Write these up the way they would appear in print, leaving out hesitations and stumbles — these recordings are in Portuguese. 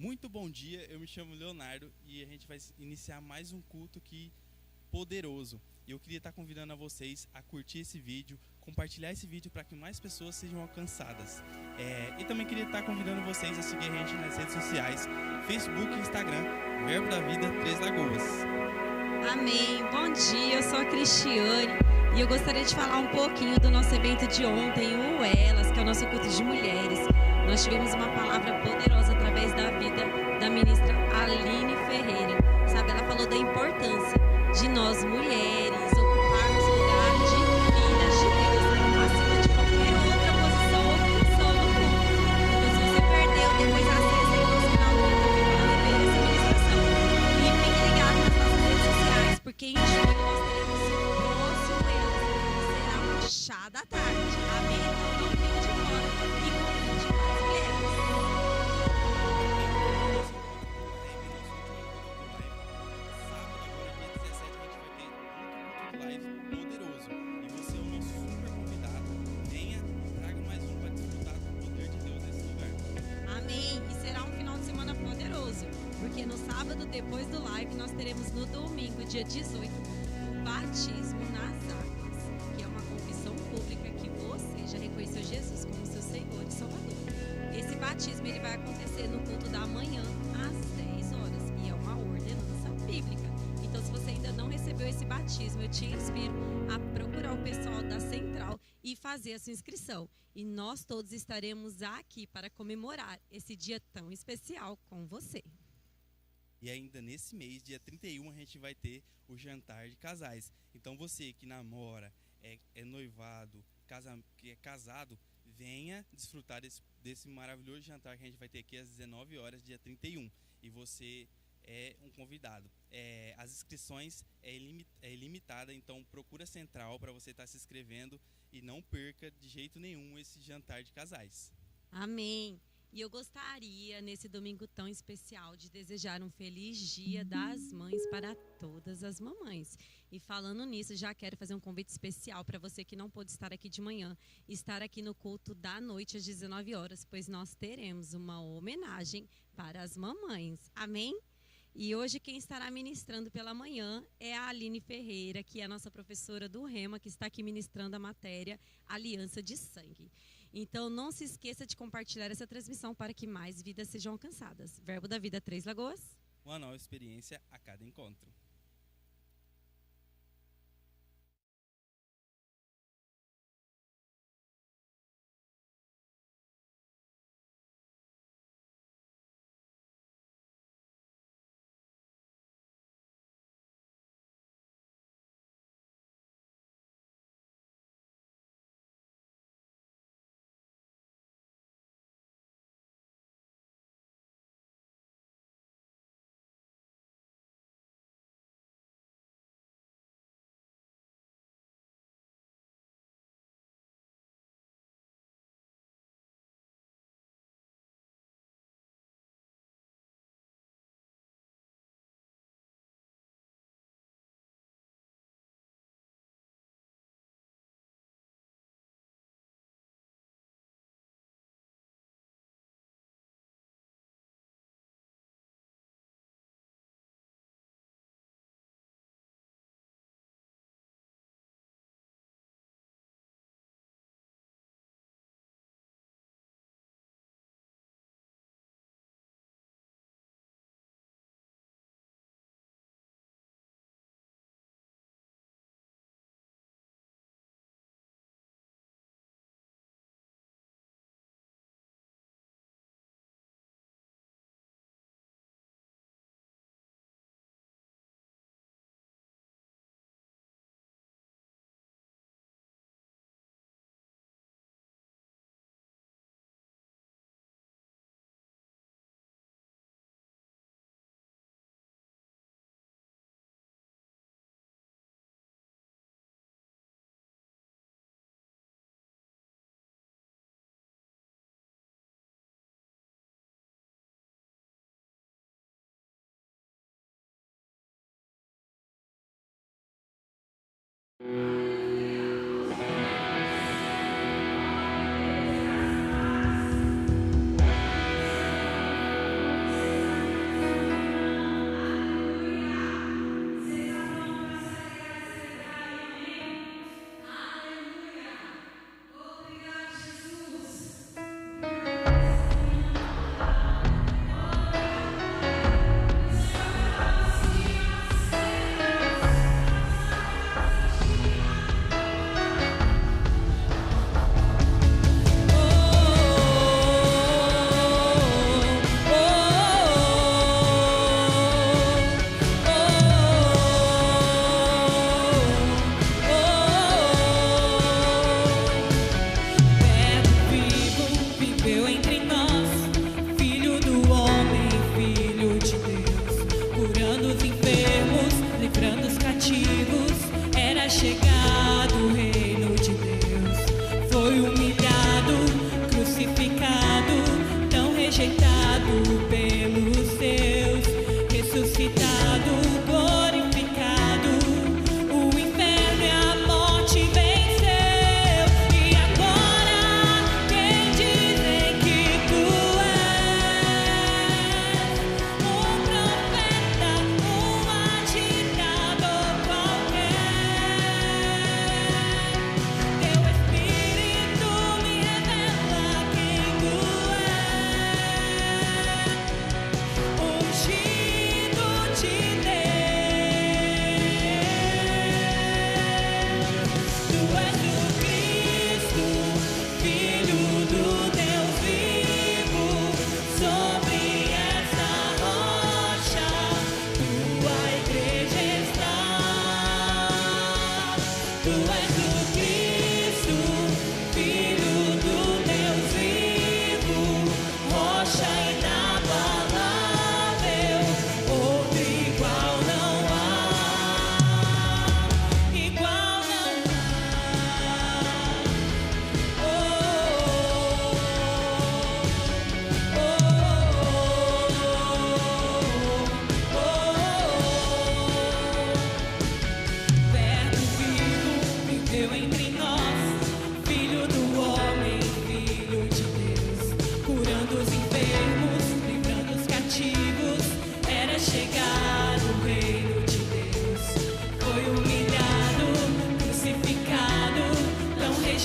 Muito bom dia, eu me chamo Leonardo e a gente vai iniciar mais um culto aqui poderoso. E eu queria estar convidando a vocês a curtir esse vídeo, compartilhar esse vídeo para que mais pessoas sejam alcançadas. E também queria estar convidando vocês a seguir a gente nas redes sociais, Facebook e Instagram, Verbo da Vida Três Lagoas. Amém. Bom dia, eu sou a Cristiane e eu gostaria de falar um pouquinho do nosso evento de ontem, o Elas, que é o nosso culto de mulheres. Nós tivemos uma palavra poderosa através da vida da ministra Aline Ferreira. Sabe, ela falou da importância de nós mulheres ocuparmos o lugar de filhas de Deus, acima de qualquer outra posição ou função no culto. Então, se você perdeu, depois acesse aí no canal do YouTube para rever essa ministração. E fique ligado nas nossas redes sociais, porque em julho nós teremos o próximo Elas, que será um chá da tarde. Amém? Então não fique de fora e convide mais mulheres. Live poderoso. E você é o nosso super convidado. Venha e traga mais um para desfrutar do poder de Deus nesse lugar. Amém. E será um final de semana poderoso, porque no sábado, depois do live, nós teremos no domingo, dia 18, o batismo nas águas, que é uma confissão pública que você já reconheceu Jesus como seu Senhor e Salvador. Esse batismo ele vai acontecer no culto da manhã, às 10 horas, e é uma ordenança bíblica. Então, se você ainda não recebeu esse batismo, eu te inspiro a procurar o pessoal da Central e fazer a sua inscrição. E nós todos estaremos aqui para comemorar esse dia tão especial com você. E ainda nesse mês, dia 31, a gente vai ter o jantar de casais. Então você que namora, é noivado, que é casado, venha desfrutar desse maravilhoso jantar que a gente vai ter aqui às 19 horas, dia 31. E você é um convidado. As inscrições é ilimitada, então procura a Central para você estar se inscrevendo e não perca de jeito nenhum esse jantar de casais. Amém. E eu gostaria, nesse domingo tão especial, de desejar um feliz Dia das Mães para todas as mamães. E falando nisso, já quero fazer um convite especial para você que não pôde estar aqui de manhã, estar aqui no culto da noite às 19 horas, pois nós teremos uma homenagem para as mamães. Amém? E hoje quem estará ministrando pela manhã é a Aline Ferreira, que é a nossa professora do Rema, que está aqui ministrando a matéria Aliança de Sangue. Então não se esqueça de compartilhar essa transmissão para que mais vidas sejam alcançadas. Verbo da Vida Três Lagoas. Uma nova experiência a cada encontro.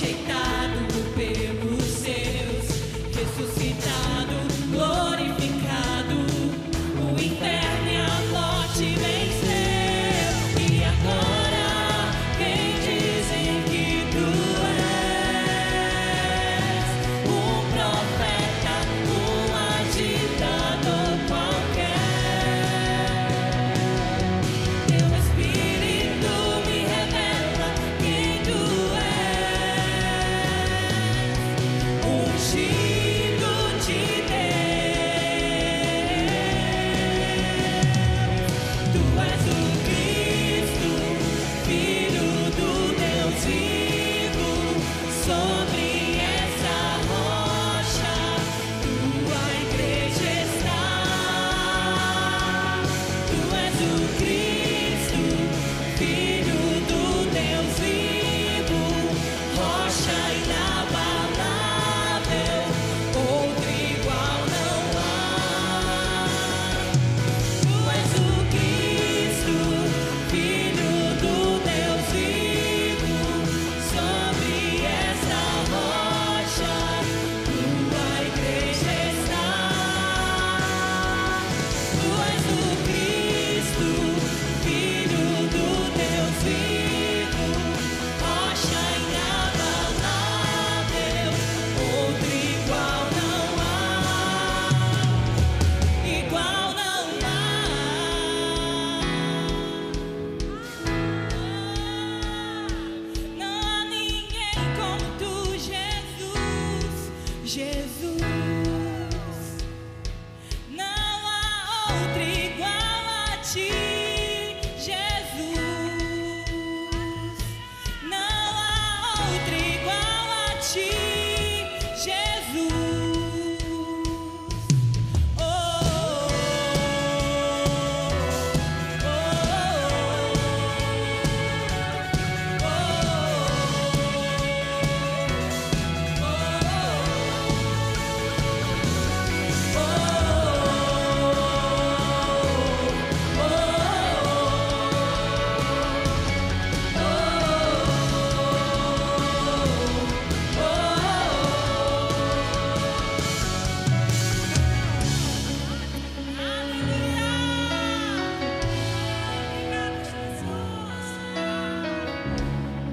rejeitado pelos seus, ressuscitado, glorificado, o inferno e a morte venceu. E agora quem dizem que tu és um profeta, um agitador qualquer. Teu Espírito me revela quem tu és, ungido de Deus. Tu és o Cristo, Filho do Deus vivo. Sobre essa rocha tua igreja está. Tu és o Cristo, Filho do Deus vivo, rocha inabalável, outro igual não há. Tu és o Cristo, Filho do Deus vivo, sobre essa rocha tua igreja está. Tu és o Cristo, Filho do Deus vivo, rocha inabalável, outro igual não há, igual não há. Não há ninguém como tu, Jesus, Jesus. Não há outro igual a ti, Jesus. Não há outro igual a ti, Jesus. Oh,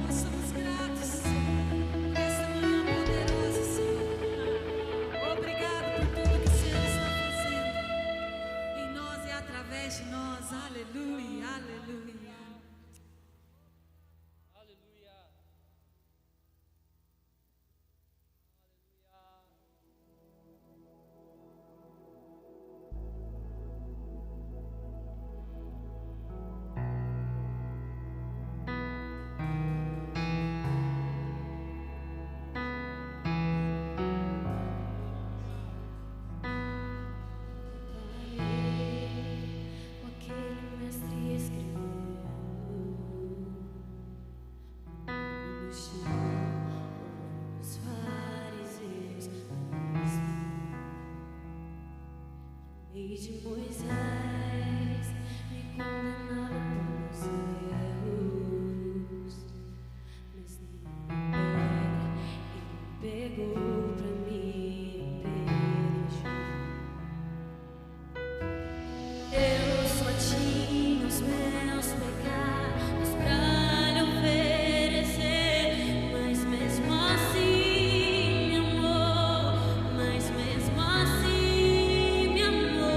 nós somos gratos por essa manhã poderosa, Senhor. Obrigado por tudo que o Senhor está fazendo em nós e através de nós. Aleluia, aleluia. Com aquele mestre escreveu no chão, os fariseus lei de Moisés me condenava pelos erros, mas nenhuma pedra ele pegou pra mim apedrejou. Eu só tinha os meus pecados pra lhe oferecer, mas mesmo assim me amou, mas mesmo assim me amou.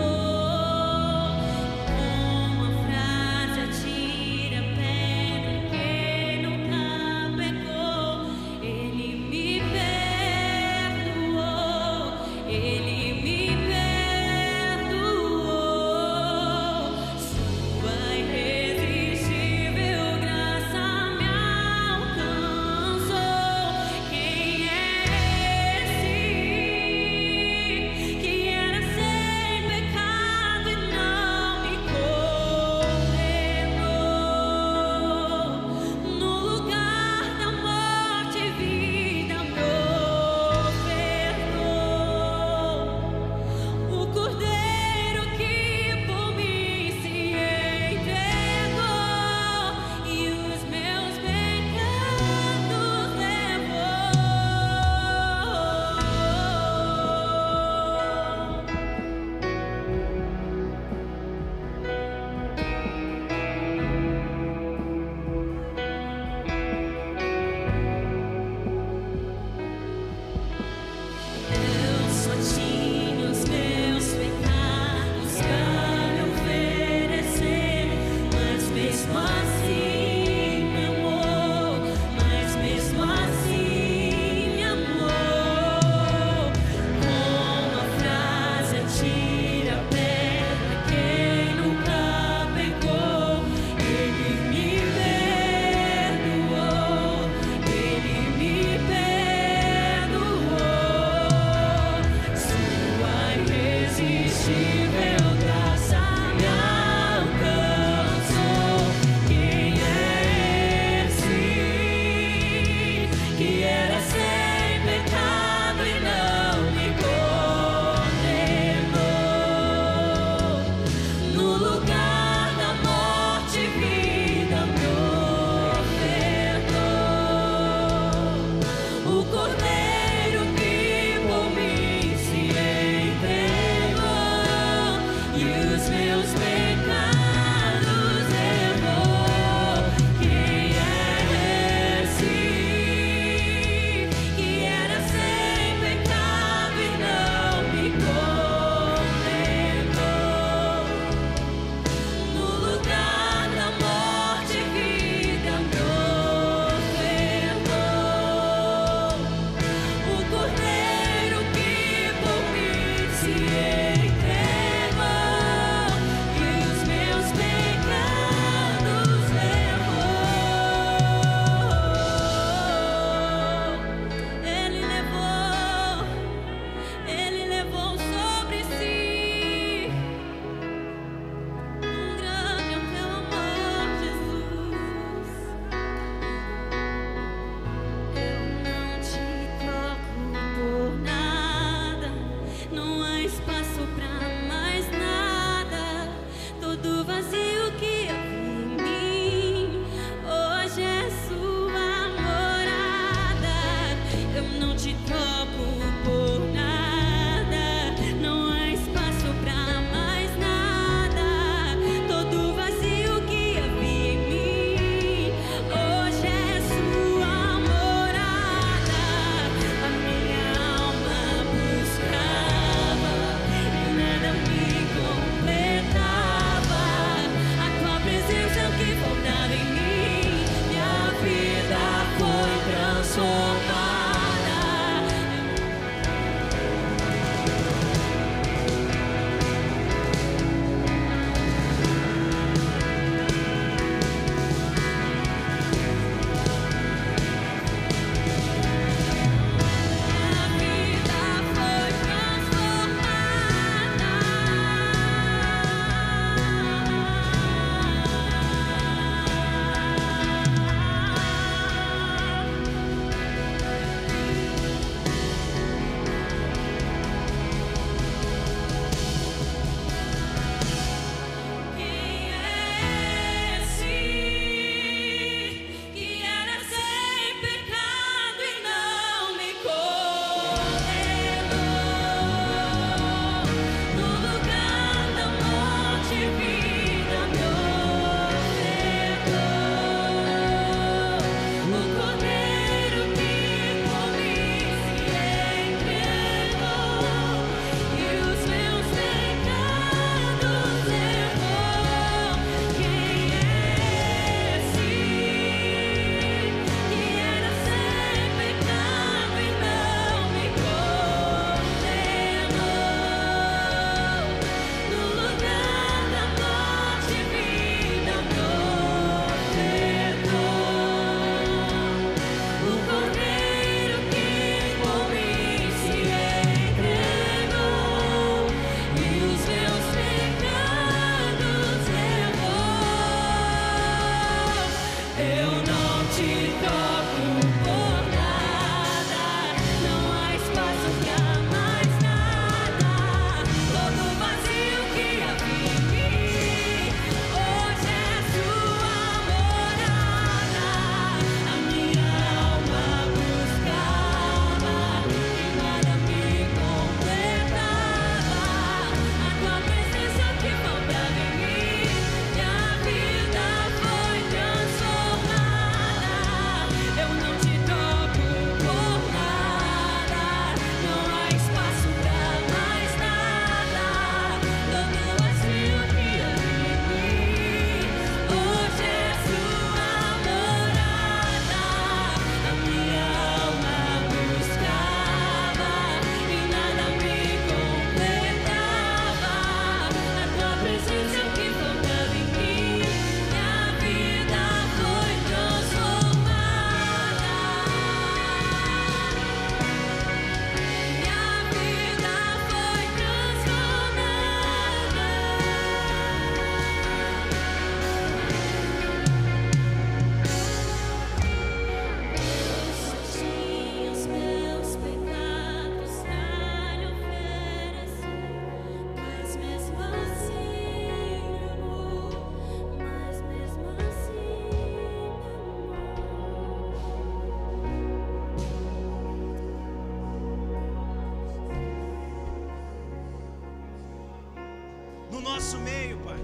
nosso meio, Pai.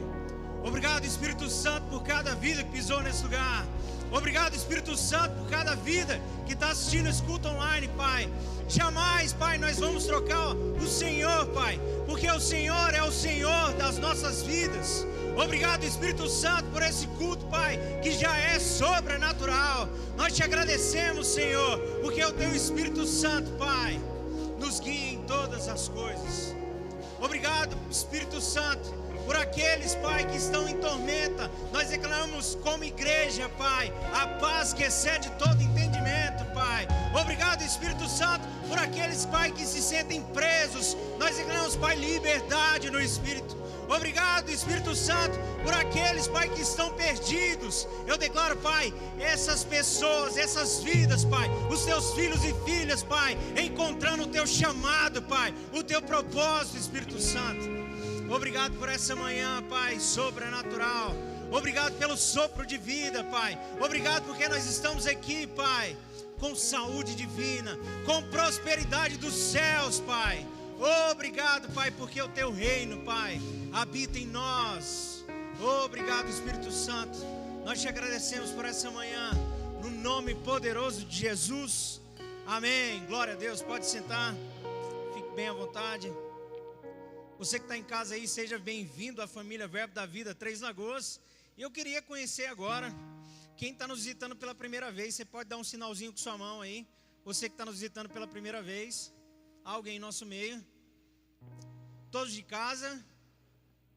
Obrigado, Espírito Santo, por cada vida que pisou nesse lugar. Obrigado, Espírito Santo, por cada vida que está assistindo esse culto online, Pai. Jamais, Pai, nós vamos trocar o Senhor, Pai, porque o Senhor é o Senhor das nossas vidas. Obrigado, Espírito Santo, por esse culto, Pai, que já é sobrenatural. Nós te agradecemos, Senhor, porque o Teu Espírito Santo, Pai, nos guia em todas as coisas. Obrigado, Espírito Santo, por aqueles, Pai, que estão em tormenta. Nós declaramos como igreja, Pai, a paz que excede todo entendimento, Pai. Obrigado, Espírito Santo, por aqueles, Pai, que se sentem presos. Nós declaramos, Pai, liberdade no Espírito. Obrigado, Espírito Santo, por aqueles, Pai, que estão perdidos. Eu declaro, Pai, essas pessoas, essas vidas, Pai, os Teus filhos e filhas, Pai, encontrando o Teu chamado, Pai, o Teu propósito, Espírito Santo. Obrigado por essa manhã, Pai, sobrenatural. Obrigado pelo sopro de vida, Pai. Obrigado porque nós estamos aqui, Pai, com saúde divina, com prosperidade dos céus, Pai. Obrigado, Pai, porque o Teu reino, Pai, habita em nós. Obrigado, Espírito Santo. Nós te agradecemos por essa manhã, no nome poderoso de Jesus. Amém. Glória a Deus. Pode sentar. Fique bem à vontade. Você que está em casa aí, seja bem-vindo à família Verbo da Vida Três Lagoas. E eu queria conhecer agora quem está nos visitando pela primeira vez. Você pode dar um sinalzinho com sua mão aí. Você que está nos visitando pela primeira vez. Alguém em nosso meio. Todos de casa.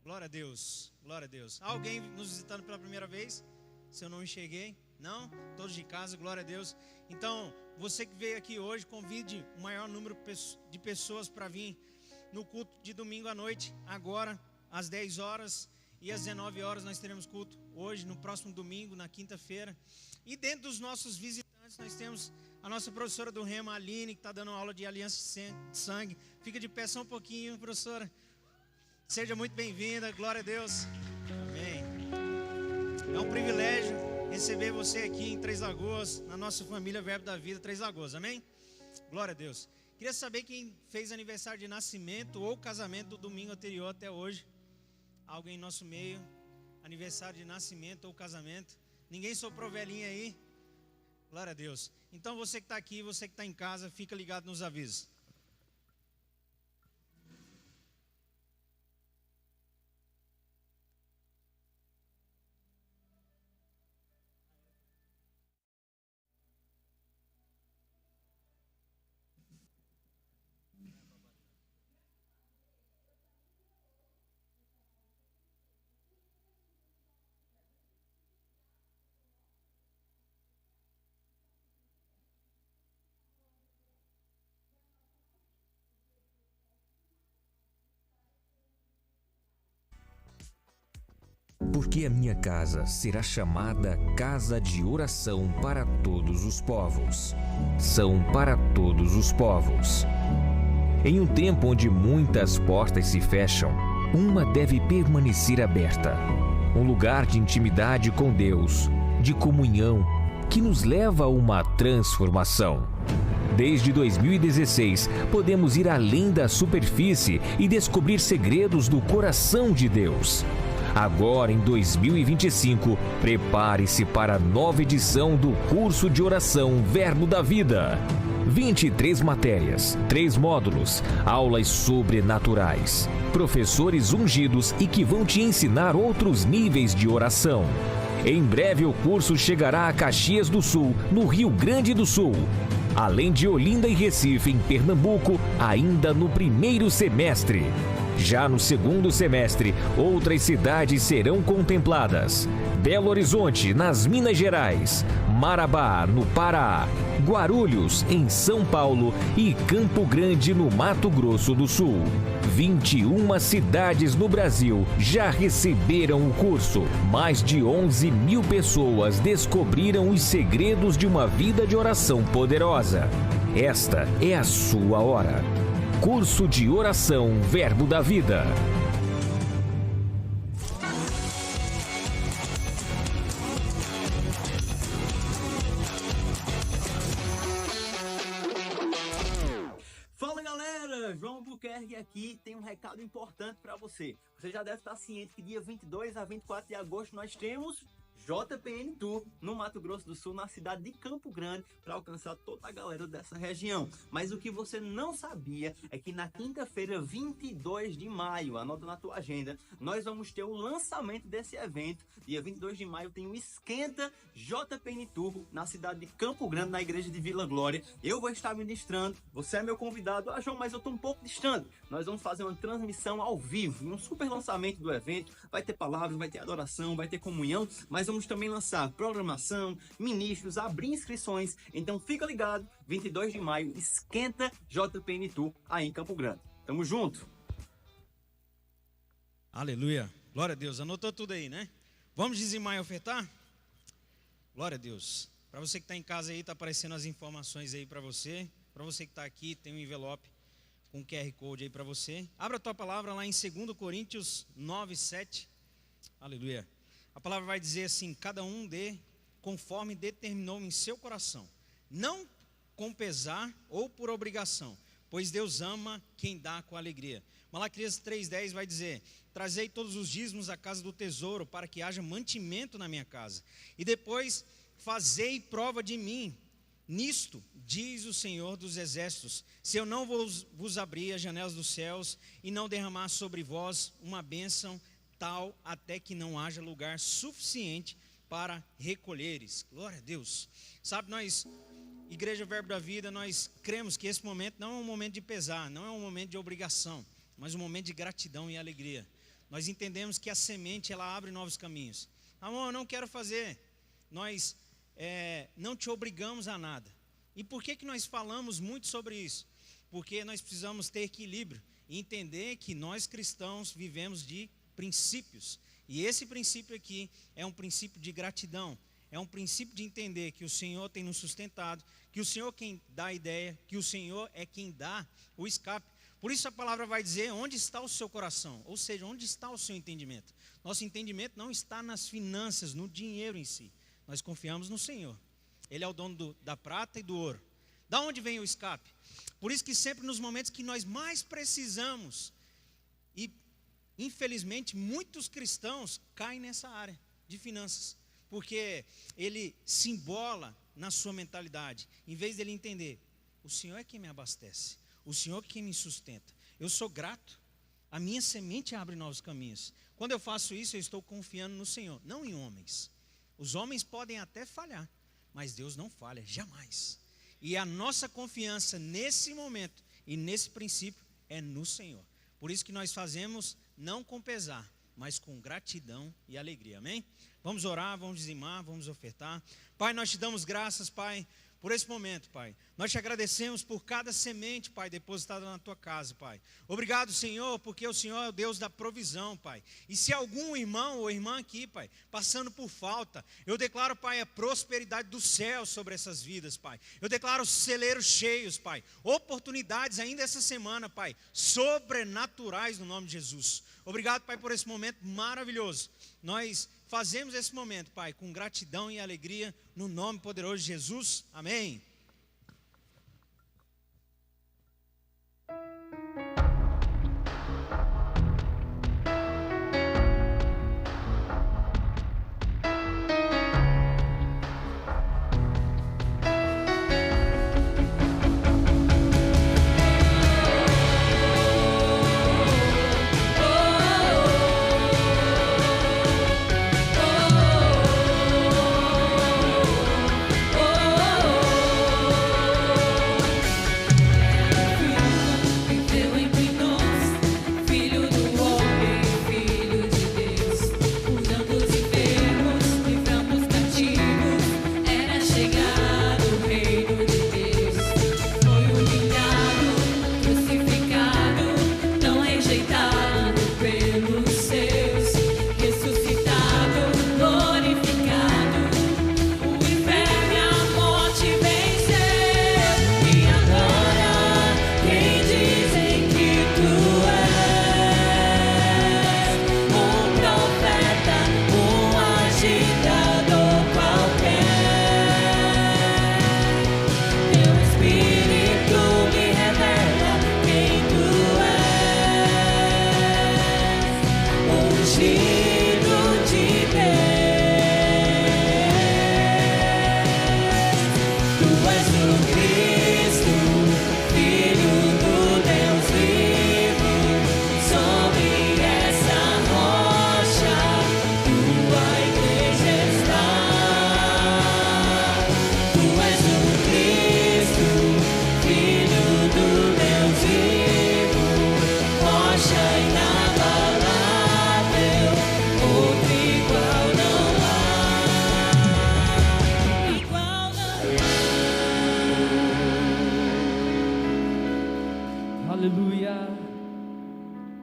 Glória a Deus. Glória a Deus. Alguém nos visitando pela primeira vez? Se eu não enxerguei. Não? Todos de casa. Glória a Deus. Então, você que veio aqui hoje, convide o maior número de pessoas para vir no culto de domingo à noite. Agora, às 10 horas e às 19 horas nós teremos culto. Hoje, no próximo domingo, na quinta-feira. E dentro dos nossos visitantes, nós temos a nossa professora do Rema, Aline, que está dando aula de aliança de sangue. Fica de pé só um pouquinho, professora. Seja muito bem-vinda, glória a Deus. Amém. É um privilégio receber você aqui em Três Lagoas, na nossa família Verbo da Vida Três Lagoas, amém? Glória a Deus. Queria saber quem fez aniversário de nascimento ou casamento do domingo anterior até hoje. Alguém em nosso meio, aniversário de nascimento ou casamento. Ninguém soprou velhinha aí? Glória a Deus. Então você que está aqui, você que está em casa, fica ligado nos avisos. Porque a minha casa será chamada casa de oração para todos os povos. São para todos os povos. Em um tempo onde muitas portas se fecham, uma deve permanecer aberta. Um lugar de intimidade com Deus, de comunhão, que nos leva a uma transformação. Desde 2016, podemos ir além da superfície e descobrir segredos do coração de Deus. Agora, em 2025, prepare-se para a nova edição do curso de oração Verbo da Vida. 23 matérias, 3 módulos, aulas sobrenaturais, professores ungidos e que vão te ensinar outros níveis de oração. Em breve o curso chegará a Caxias do Sul, no Rio Grande do Sul. Além de Olinda e Recife, em Pernambuco, ainda no primeiro semestre. Já no segundo semestre, outras cidades serão contempladas. Belo Horizonte, nas Minas Gerais, Marabá, no Pará, Guarulhos, em São Paulo e Campo Grande, no Mato Grosso do Sul. 21 cidades no Brasil já receberam o curso. Mais de 11 mil pessoas descobriram os segredos de uma vida de oração poderosa. Esta é a sua hora. Curso de Oração Verbo da Vida. Fala galera, vamos pro Albuquerque aqui tem um recado importante para você. Você já deve estar ciente que dia 22 a 24 de agosto nós temos JPN Tour no Mato Grosso do Sul, na cidade de Campo Grande, para alcançar toda a galera dessa região. Mas o que você não sabia é que na quinta-feira, 22 de maio, anota na tua agenda, nós vamos ter o lançamento desse evento. Dia 22 de maio tem o Esquenta JPN Tour na cidade de Campo Grande, na igreja de Vila Glória. Eu vou estar ministrando, você é meu convidado. Ah, João, mas eu estou um pouco distante. Nós vamos fazer uma transmissão ao vivo, um super lançamento do evento. Vai ter palavras, vai ter adoração, vai ter comunhão, mas vamos também lançar programação, ministros, abrir inscrições. Então fica ligado, 22 de maio, Esquenta JPN Tour aí em Campo Grande. Tamo junto. Aleluia, glória a Deus. Anotou tudo aí, né? Vamos dizimar e ofertar? Glória a Deus. Para você que está em casa aí, está aparecendo as informações aí para você. Para você que está aqui, tem um envelope com QR Code aí para você. Abra a tua palavra lá em 2 Coríntios 9, 7. Aleluia. A palavra vai dizer assim: cada um dê conforme determinou em seu coração, não com pesar ou por obrigação, pois Deus ama quem dá com alegria. Malaquias 3,10 vai dizer: trazei todos os dízimos à casa do tesouro, para que haja mantimento na minha casa. E depois, fazei prova de mim nisto, diz o Senhor dos Exércitos, se eu não vos abrir as janelas dos céus e não derramar sobre vós uma bênção tal, até que não haja lugar suficiente para recolheres. Glória a Deus. Sabe, nós, Igreja Verbo da Vida, nós cremos que esse momento não é um momento de pesar, não é um momento de obrigação, mas um momento de gratidão e alegria. Nós entendemos que a semente, ela abre novos caminhos. Amor, eu não quero fazer. Nós não te obrigamos a nada. E por que nós falamos muito sobre isso? Porque nós precisamos ter equilíbrio e entender que nós cristãos vivemos de princípios, e esse princípio aqui é um princípio de gratidão, é um princípio de entender que o Senhor tem nos sustentado, que o Senhor é quem dá a ideia, que o Senhor é quem dá o escape. Por isso a palavra vai dizer: onde está o seu coração? Ou seja, onde está o seu entendimento? Nosso entendimento não está nas finanças, no dinheiro em si. Nós confiamos no Senhor. Ele é o dono da prata e do ouro. Da onde vem o escape? Por isso que sempre nos momentos que nós mais precisamos, e infelizmente, muitos cristãos caem nessa área de finanças, porque ele se embola na sua mentalidade, em vez dele entender: o Senhor é quem me abastece, o Senhor é quem me sustenta, eu sou grato, a minha semente abre novos caminhos. Quando eu faço isso, eu estou confiando no Senhor, não em homens. Os homens podem até falhar, mas Deus não falha, jamais. E a nossa confiança nesse momento e nesse princípio é no Senhor. Por isso que nós fazemos não com pesar, mas com gratidão e alegria, amém? Vamos orar, vamos dizimar, vamos ofertar. Pai, nós te damos graças, Pai, por esse momento, Pai. Nós te agradecemos por cada semente, Pai, depositada na tua casa, Pai. Obrigado, Senhor, porque o Senhor é o Deus da provisão, Pai. E se algum irmão ou irmã aqui, Pai, passando por falta, eu declaro, Pai, a prosperidade do céu sobre essas vidas, Pai. Eu declaro celeiros cheios, Pai. Oportunidades ainda essa semana, Pai, sobrenaturais no nome de Jesus. Obrigado, Pai, por esse momento maravilhoso. Nós fazemos esse momento, Pai, com gratidão e alegria, no nome poderoso de Jesus. Amém. Oh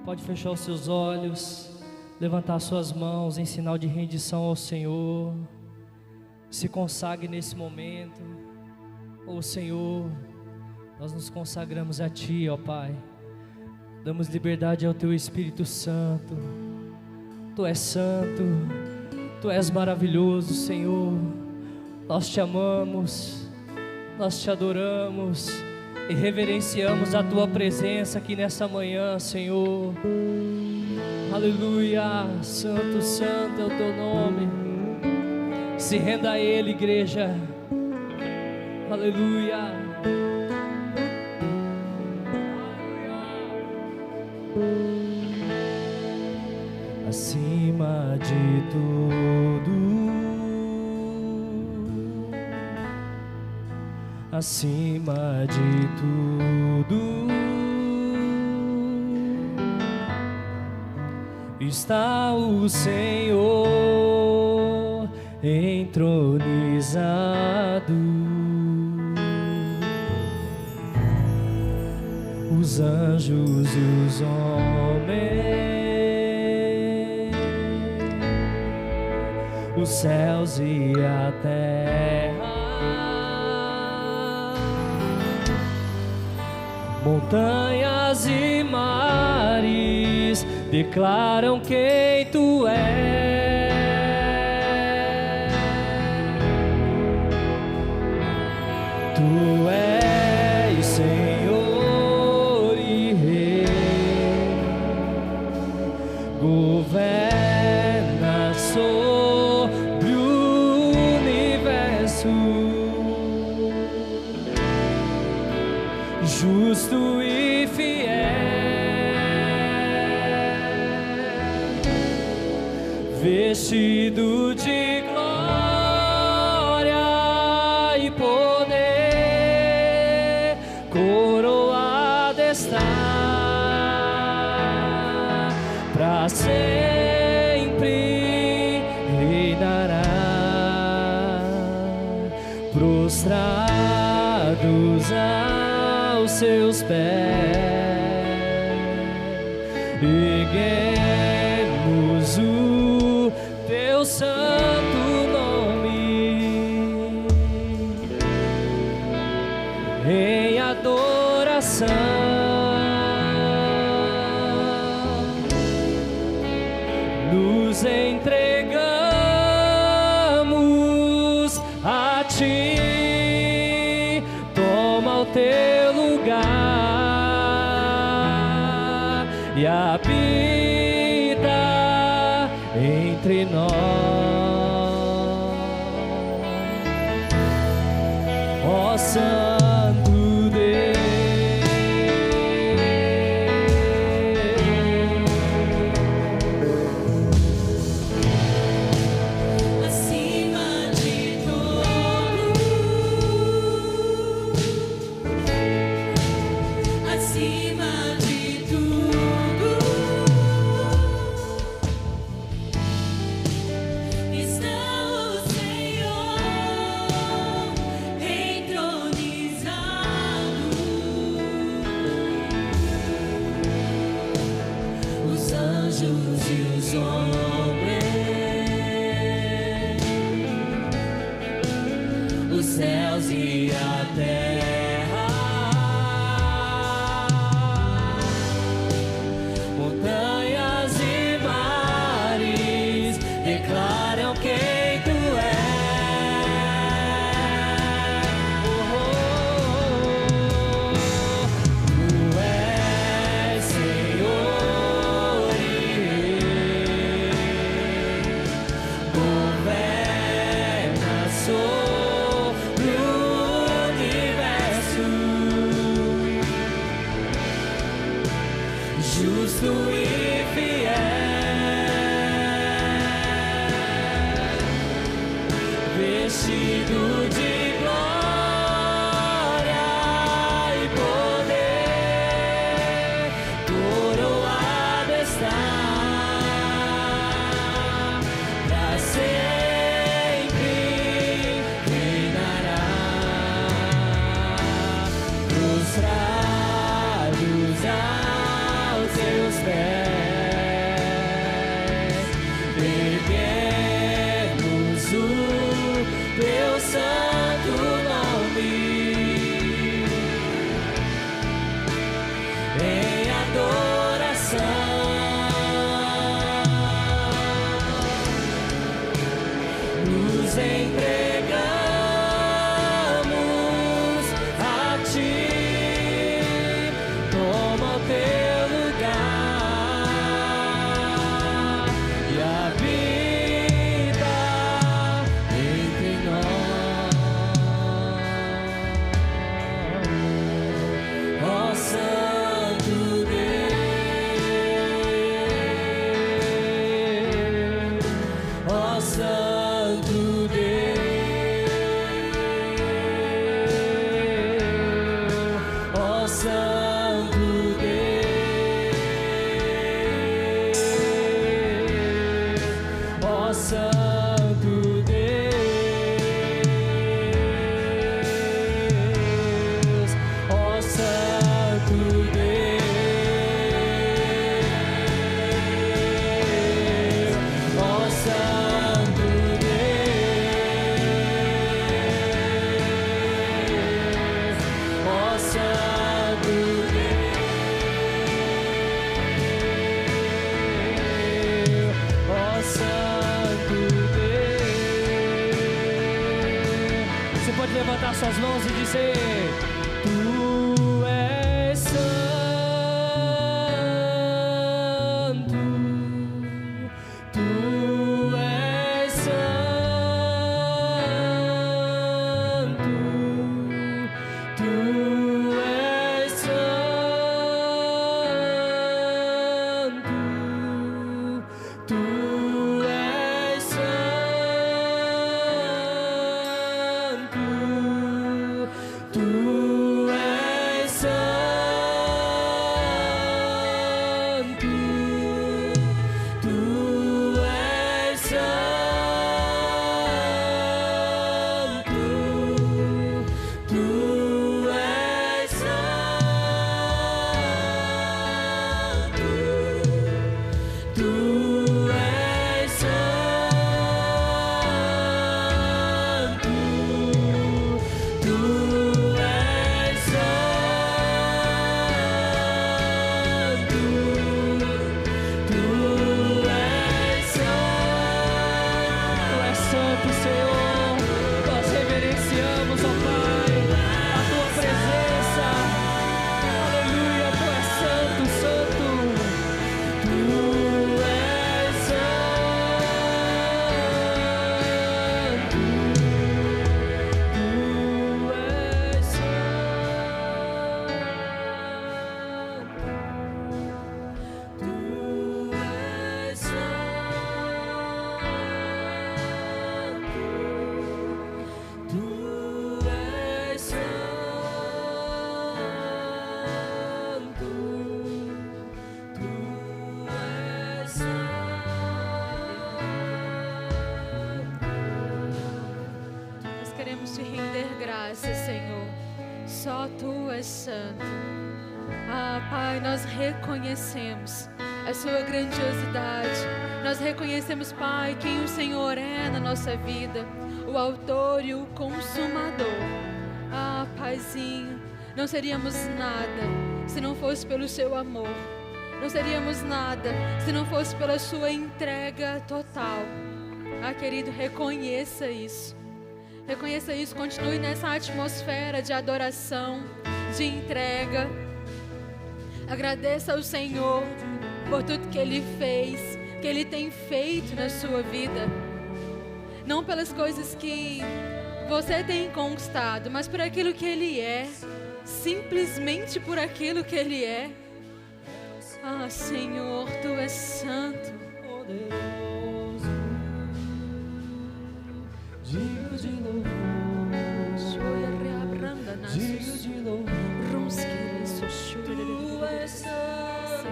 Pode fechar os seus olhos, levantar suas mãos em sinal de rendição ao Senhor. Se consagre nesse momento. Ó Senhor, nós nos consagramos a Ti, ó Pai. Damos liberdade ao Teu Espírito Santo. Tu és santo, Tu és maravilhoso, Senhor. Nós Te amamos, nós Te adoramos e reverenciamos a Tua presença aqui nessa manhã, Senhor. Aleluia, santo, santo é o Teu nome. Se renda a Ele, igreja. Aleluia. Acima de tudo, acima de tudo, está o Senhor entronizado. Os anjos e os homens, os céus e a terra, montanhas e mares declaram quem Tu és. Tu és Senhor e Rei, governa sobre o universo, justo e fiel, vestido de glória e poder, coroado está para sempre, reinará. Prostrados aos Seus pés, erguemos o Teu santo nome em adoração. Nos entregamos a Ti, toma o Teu lugar e habita entre nós. Ó Santo Deus, acima de tudo, acima de tudo, está o Senhor entronizado. Os anjos e os homens, os céus e a terra, montanhas e mares declaram quem Tu és. Tu és Senhor e Rei, governa sobre o universo, justo e fiel, vestido de glória e poder, coroado está para sempre, reinará. Prostrados aos Seus fé. Erguemos o teu santo nome em adoração. Nos entregamos a ti, toma o teu lugar e habita entre nós, ó Santo Deus, ó Santo Deus, ó Santo Deus, ó Santo Deus, ó Santo Deus, ó Santo Deus, ó Santo Deus, ó Santo Deus. Você pode levantar suas mãos e dizer: Tu és santo, Tu és santo, Tu és santo, Tu és santo, Tu és santo, Tu és santo, Tu és santo, Tu és santo, Tu és santo, Tu és santo, Senhor. Nós reverenciamos, ó Pai, a Tua presença. Aleluia, Tu és santo, santo. Tu és santo, Tu és santo, Tu és santo, Tu és santo, Tu és santo. Nós queremos te render graças, Senhor. Só Tu és santo. Ah, Pai, nós reconhecemos a Sua grandiosidade. Nós reconhecemos, Pai, quem o Senhor é na nossa vida, o autor e o consumador. Ah, Paizinho, não seríamos nada se não fosse pelo Seu amor. Não seríamos nada se não fosse pela Sua entrega total. Ah, querido, reconheça isso. Reconheça isso, continue nessa atmosfera de adoração, de entrega. Agradeça ao Senhor por tudo que Ele fez, que Ele tem feito na sua vida. Não pelas coisas que você tem conquistado, mas por aquilo que Ele é. Simplesmente por aquilo que Ele é. Ah, Senhor, Tu és santo. Poderoso, digno de louvor, digno de louvor. Tu és santo,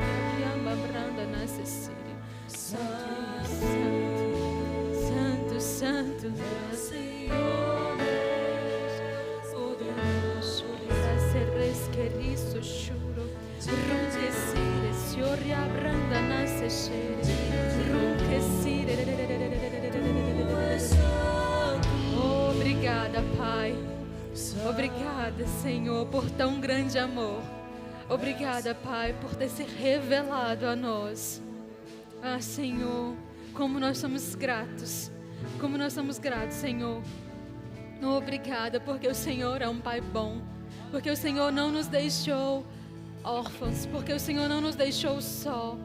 Santo, santo, Senhor Deus, poderoso. Sacerres que riso churo, ronquecire, Senhor, Obrigada, Pai. Obrigada, Senhor, por tão grande amor. Obrigada, Pai, por ter se revelado a nós. Ah, Senhor, como nós somos gratos. Como nós somos gratos, Senhor. Obrigada, porque o Senhor é um Pai bom. Porque o Senhor não nos deixou órfãos. Porque o Senhor não nos deixou só.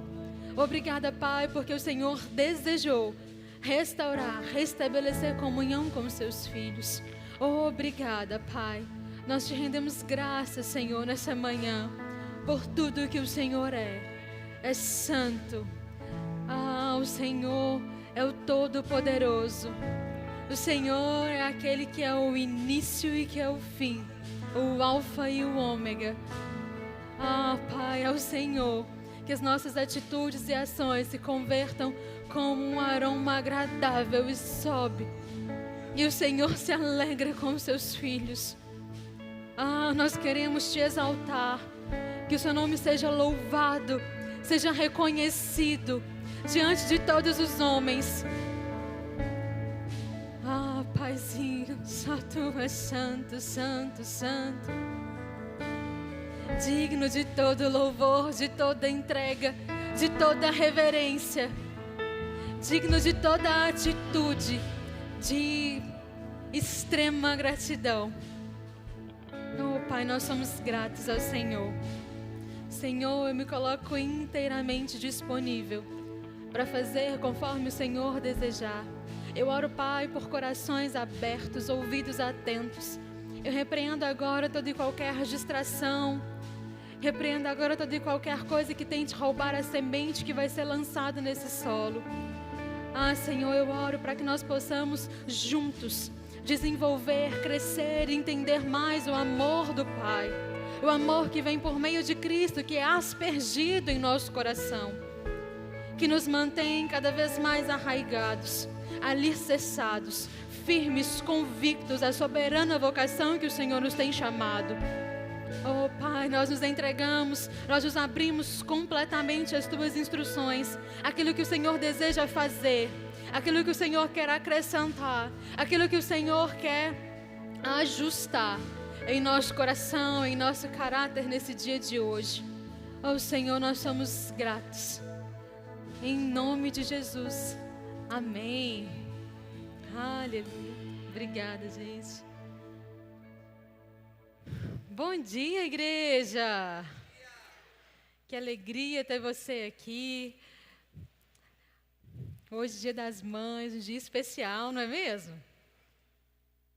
Obrigada, Pai, porque o Senhor desejou restaurar, restabelecer comunhão com os seus filhos. Obrigada, Pai. Nós te rendemos graças, Senhor, nessa manhã, por tudo que o Senhor é. É santo. Ah, o Senhor é o Todo-Poderoso. O Senhor é aquele que é o início e que é o fim, o Alfa e o Ômega. Ah, Pai, é o Senhor. Que as nossas atitudes e ações se convertam como um aroma agradável e sobe. E o Senhor se alegra com os seus filhos. Ah, nós queremos te exaltar. Que o seu nome seja louvado, seja reconhecido diante de todos os homens. Ah, Paizinho, só tu és santo, santo, santo. Digno de todo louvor, de toda entrega, de toda reverência. Digno de toda atitude de extrema gratidão. Oh, Pai, nós somos gratos ao Senhor. Senhor, eu me coloco inteiramente disponível para fazer conforme o Senhor desejar. Eu oro, Pai, por corações abertos, ouvidos atentos. Eu repreendo agora toda e qualquer distração. Repreendo agora toda e qualquer coisa que tente roubar a semente que vai ser lançada nesse solo. Ah, Senhor, eu oro para que nós possamos juntos desenvolver, crescer e entender mais o amor do Pai. O amor que vem por meio de Cristo, que é aspergido em nosso coração. Que nos mantém cada vez mais arraigados, alicerçados, firmes, convictos à soberana vocação que o Senhor nos tem chamado. Oh, Pai, nós nos entregamos, nós nos abrimos completamente às Tuas instruções, aquilo que o Senhor deseja fazer, aquilo que o Senhor quer acrescentar, aquilo que o Senhor quer ajustar em nosso coração, em nosso caráter nesse dia de hoje. Oh, Senhor, nós somos gratos. Em nome de Jesus. Amém. Aleluia. Obrigada, gente. Bom dia, igreja! Que alegria ter você aqui. Hoje, Dia das Mães, um dia especial, não é mesmo?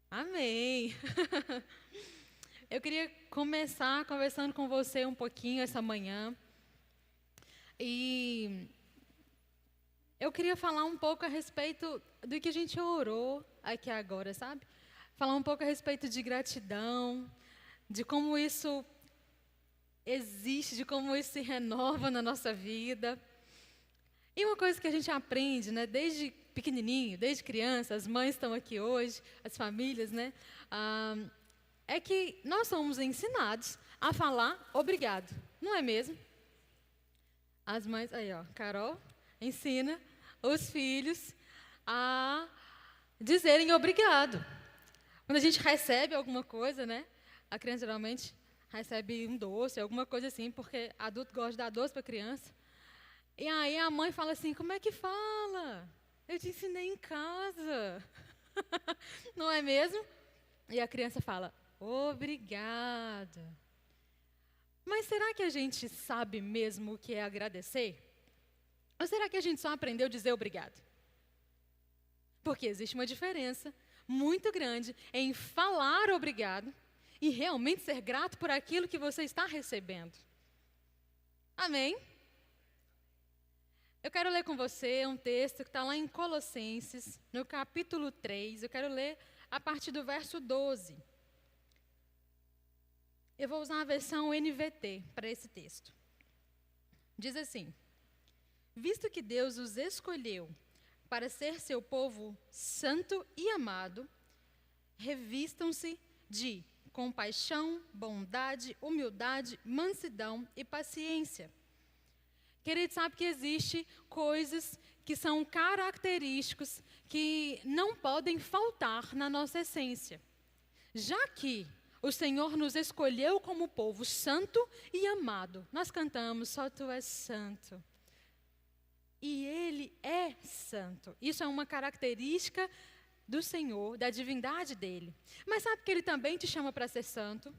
Amém! Eu queria começar conversando com você um pouquinho essa manhã. E eu queria falar um pouco a respeito do que a gente orou aqui agora, sabe? Falar um pouco a respeito de gratidão, de como isso existe, de como isso se renova na nossa vida. E uma coisa que a gente aprende, né, desde pequenininho, desde criança, as mães estão aqui hoje, as famílias, né, é que nós somos ensinados a falar obrigado, não é mesmo? As mães, aí ó, Carol ensina os filhos a dizerem obrigado. Quando a gente recebe alguma coisa, né, a criança geralmente recebe um doce, alguma coisa assim, porque adulto gosta de dar doce para a criança. E aí a mãe fala assim, como é que fala? Eu te ensinei em casa. Não é mesmo? E a criança fala, obrigada. Mas será que a gente sabe mesmo o que é agradecer? Ou será que a gente só aprendeu a dizer obrigado? Porque existe uma diferença muito grande em falar obrigado e realmente ser grato por aquilo que você está recebendo. Amém? Eu quero ler com você um texto que está lá em Colossenses, no capítulo 3. Eu quero ler a partir do verso 12. Eu vou usar a versão NVT para esse texto. Diz assim: visto que Deus os escolheu para ser seu povo santo e amado, revistam-se de compaixão, bondade, humildade, mansidão e paciência. Querido, sabe que existe coisas que são característicos que não podem faltar na nossa essência. Já que o Senhor nos escolheu como povo santo e amado. Nós cantamos, só Tu és santo. E Ele é santo. Isso é uma característica do Senhor, da divindade dEle. Mas sabe que Ele também te chama para ser santo?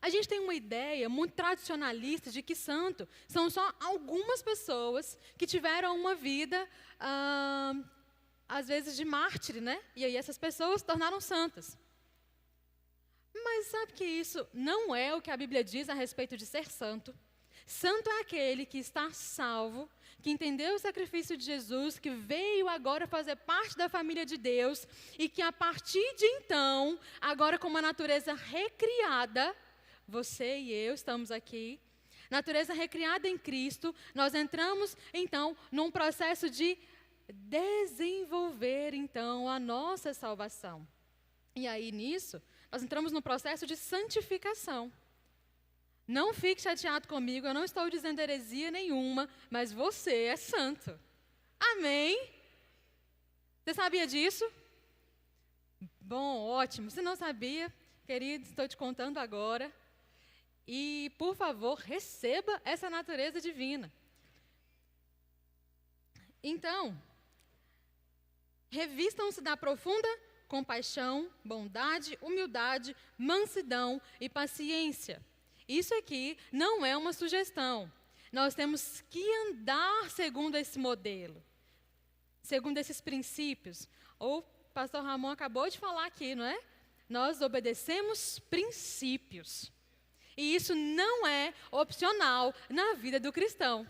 A gente tem uma ideia muito tradicionalista de que santo são só algumas pessoas que tiveram uma vida, às vezes, de mártir, né? E aí essas pessoas se tornaram santas. Mas sabe que isso não é o que a Bíblia diz a respeito de ser santo? Santo é aquele que está salvo, que entendeu o sacrifício de Jesus, que veio agora fazer parte da família de Deus e que a partir de então, agora com uma natureza recriada, você e eu estamos aqui, natureza recriada em Cristo, nós entramos então num processo de desenvolver então a nossa salvação. E aí nisso, nós entramos no processo de santificação. Não fique chateado comigo, eu não estou dizendo heresia nenhuma, mas você é santo. Amém? Você sabia disso? Bom, ótimo. Se não sabia, querido, estou te contando agora. E, por favor, receba essa natureza divina. Então, revistam-se da profunda compaixão, bondade, humildade, mansidão e paciência. Isso aqui não é uma sugestão. Nós temos que andar segundo esse modelo, segundo esses princípios. O pastor Ramon acabou de falar aqui, não é? Nós obedecemos princípios. E isso não é opcional na vida do cristão.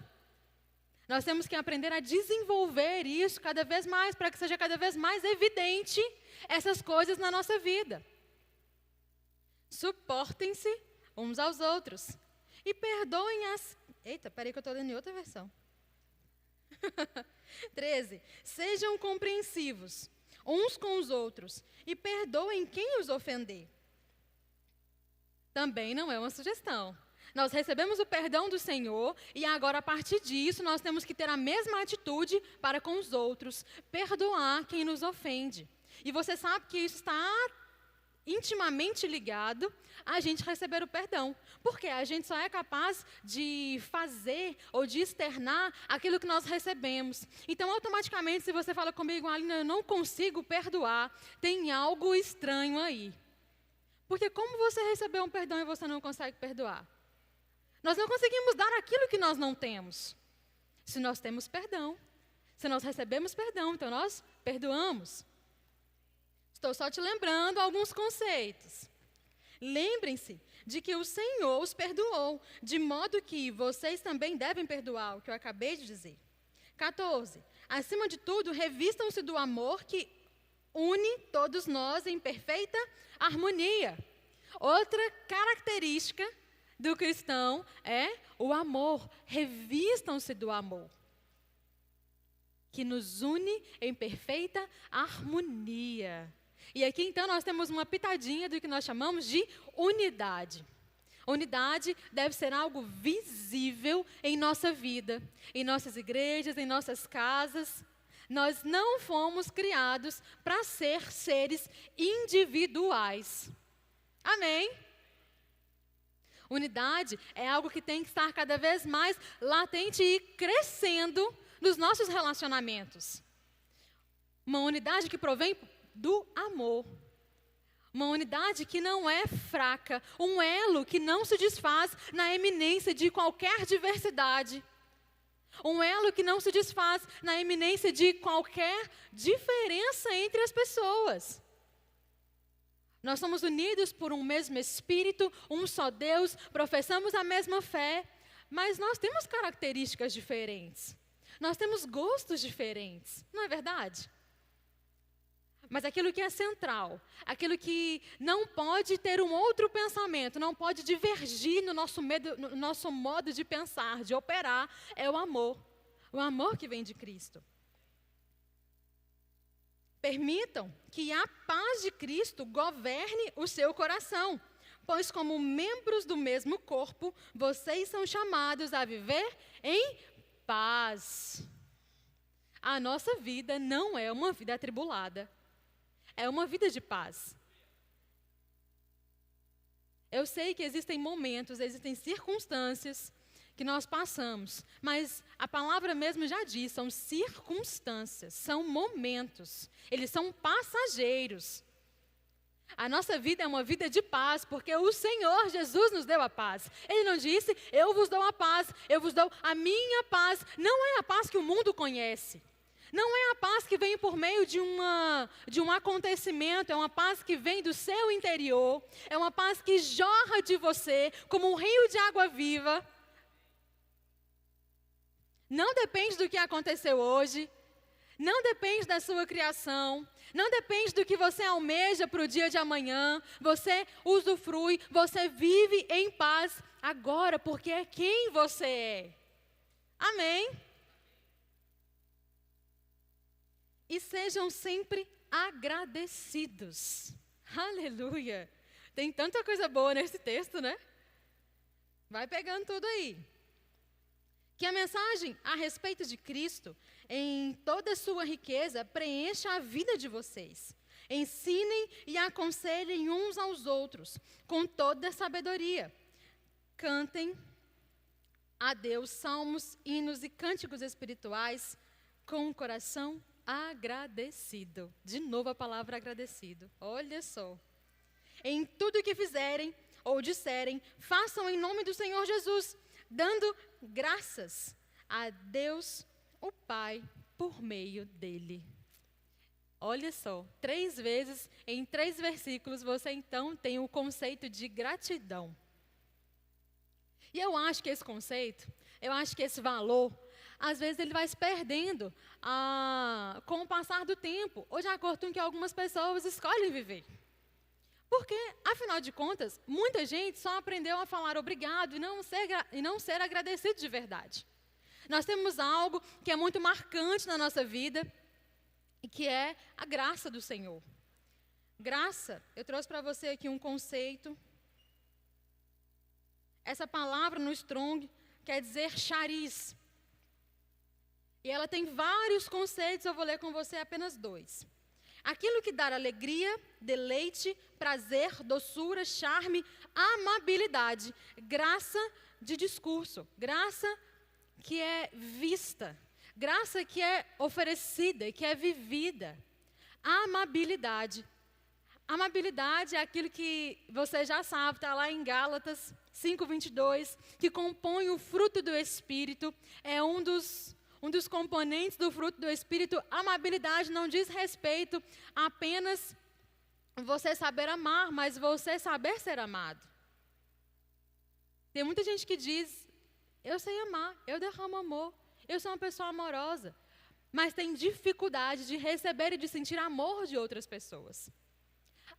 Nós temos que aprender a desenvolver isso cada vez mais, para que seja cada vez mais evidente essas coisas na nossa vida. Suportem-se uns aos outros e perdoem as... Eita, peraí que eu estou lendo em outra versão. 13. Sejam compreensivos uns com os outros e perdoem quem os ofender. Também não é uma sugestão. Nós recebemos o perdão do Senhor e agora, a partir disso, nós temos que ter a mesma atitude para com os outros, perdoar quem nos ofende. E você sabe que isso está intimamente ligado a gente receber o perdão. Porque a gente só é capaz de fazer ou de externar aquilo que nós recebemos. Então, automaticamente, se você fala comigo, Aline, eu não consigo perdoar, tem algo estranho aí. Porque como você recebeu um perdão e você não consegue perdoar? Nós não conseguimos dar aquilo que nós não temos. Se nós temos perdão, se nós recebemos perdão, então nós perdoamos. Estou só te lembrando alguns conceitos. Lembrem-se de que o Senhor os perdoou, de modo que vocês também devem perdoar, o que eu acabei de dizer. 14. Acima de tudo, revistam-se do amor que une todos nós em perfeita harmonia. Outra característica do cristão é o amor. Revistam-se do amor, que nos une em perfeita harmonia. E aqui, então, nós temos uma pitadinha do que nós chamamos de unidade. Unidade deve ser algo visível em nossa vida, em nossas igrejas, em nossas casas. Nós não fomos criados para ser seres individuais. Amém? Unidade é algo que tem que estar cada vez mais latente e crescendo nos nossos relacionamentos. Uma unidade que provém do amor. Uma unidade que não é fraca, um elo que não se desfaz na eminência de qualquer diversidade. Um elo que não se desfaz na eminência de qualquer diferença entre as pessoas. Nós somos unidos por um mesmo Espírito, um só Deus, professamos a mesma fé, mas nós temos características diferentes. Nós temos gostos diferentes, não é verdade? Mas aquilo que é central, aquilo que não pode ter um outro pensamento, não pode divergir no nosso modo de pensar, de operar, é o amor. O amor que vem de Cristo. Permitam que a paz de Cristo governe o seu coração. pois como membros do mesmo corpo, vocês são chamados a viver em paz. A nossa vida não é uma vida atribulada, é uma vida de paz. Eu sei que existem momentos, existem circunstâncias que nós passamos, mas a palavra mesmo já diz, são circunstâncias, são momentos, eles são passageiros. A nossa vida é uma vida de paz, porque o Senhor Jesus nos deu a paz. Ele não disse, eu vos dou a paz, eu vos dou a minha paz. Não é a paz que o mundo conhece. Não é a paz que vem por meio de um acontecimento, é uma paz que vem do seu interior, é uma paz que jorra de você como um rio de água viva. Não depende do que aconteceu hoje, não depende da sua criação, não depende do que você almeja para o dia de amanhã. Você usufrui, você vive em paz agora, porque é quem você é. Amém? E sejam sempre agradecidos. Aleluia! Tem tanta coisa boa nesse texto, né? Vai pegando tudo aí. Que a mensagem a respeito de Cristo, em toda a sua riqueza, preencha a vida de vocês. Ensinem e aconselhem uns aos outros, com toda a sabedoria. Cantem a Deus salmos, hinos e cânticos espirituais com o coração agradecido. De novo a palavra agradecido. Olha só. Em tudo que fizerem ou disserem, façam em nome do Senhor Jesus, dando graças a Deus, o Pai, por meio dele. Olha só, 3 vezes, em 3 versículos, você então tem o conceito de gratidão. E eu acho que esse conceito, eu acho que esse valor, às vezes ele vai se perdendo com o passar do tempo, ou de acordo com que algumas pessoas escolhem viver. Porque, afinal de contas, muita gente só aprendeu a falar obrigado e não ser agradecido de verdade. Nós temos algo que é muito marcante na nossa vida, e que é a graça do Senhor. Graça, eu trouxe para você aqui um conceito. Essa palavra no Strong quer dizer chariz. E ela tem vários conceitos, eu vou ler com você apenas 2. Aquilo que dá alegria, deleite, prazer, doçura, charme, amabilidade, graça de discurso, graça que é vista, graça que é oferecida, que é vivida. Amabilidade. Amabilidade é aquilo que você já sabe, está lá em Gálatas 5:22, que compõe o fruto do Espírito, é um dos componentes do fruto do Espírito. Amabilidade não diz respeito a apenas você saber amar, mas você saber ser amado. Tem muita gente que diz, eu sei amar, eu derramo amor, eu sou uma pessoa amorosa, mas tem dificuldade de receber e de sentir amor de outras pessoas.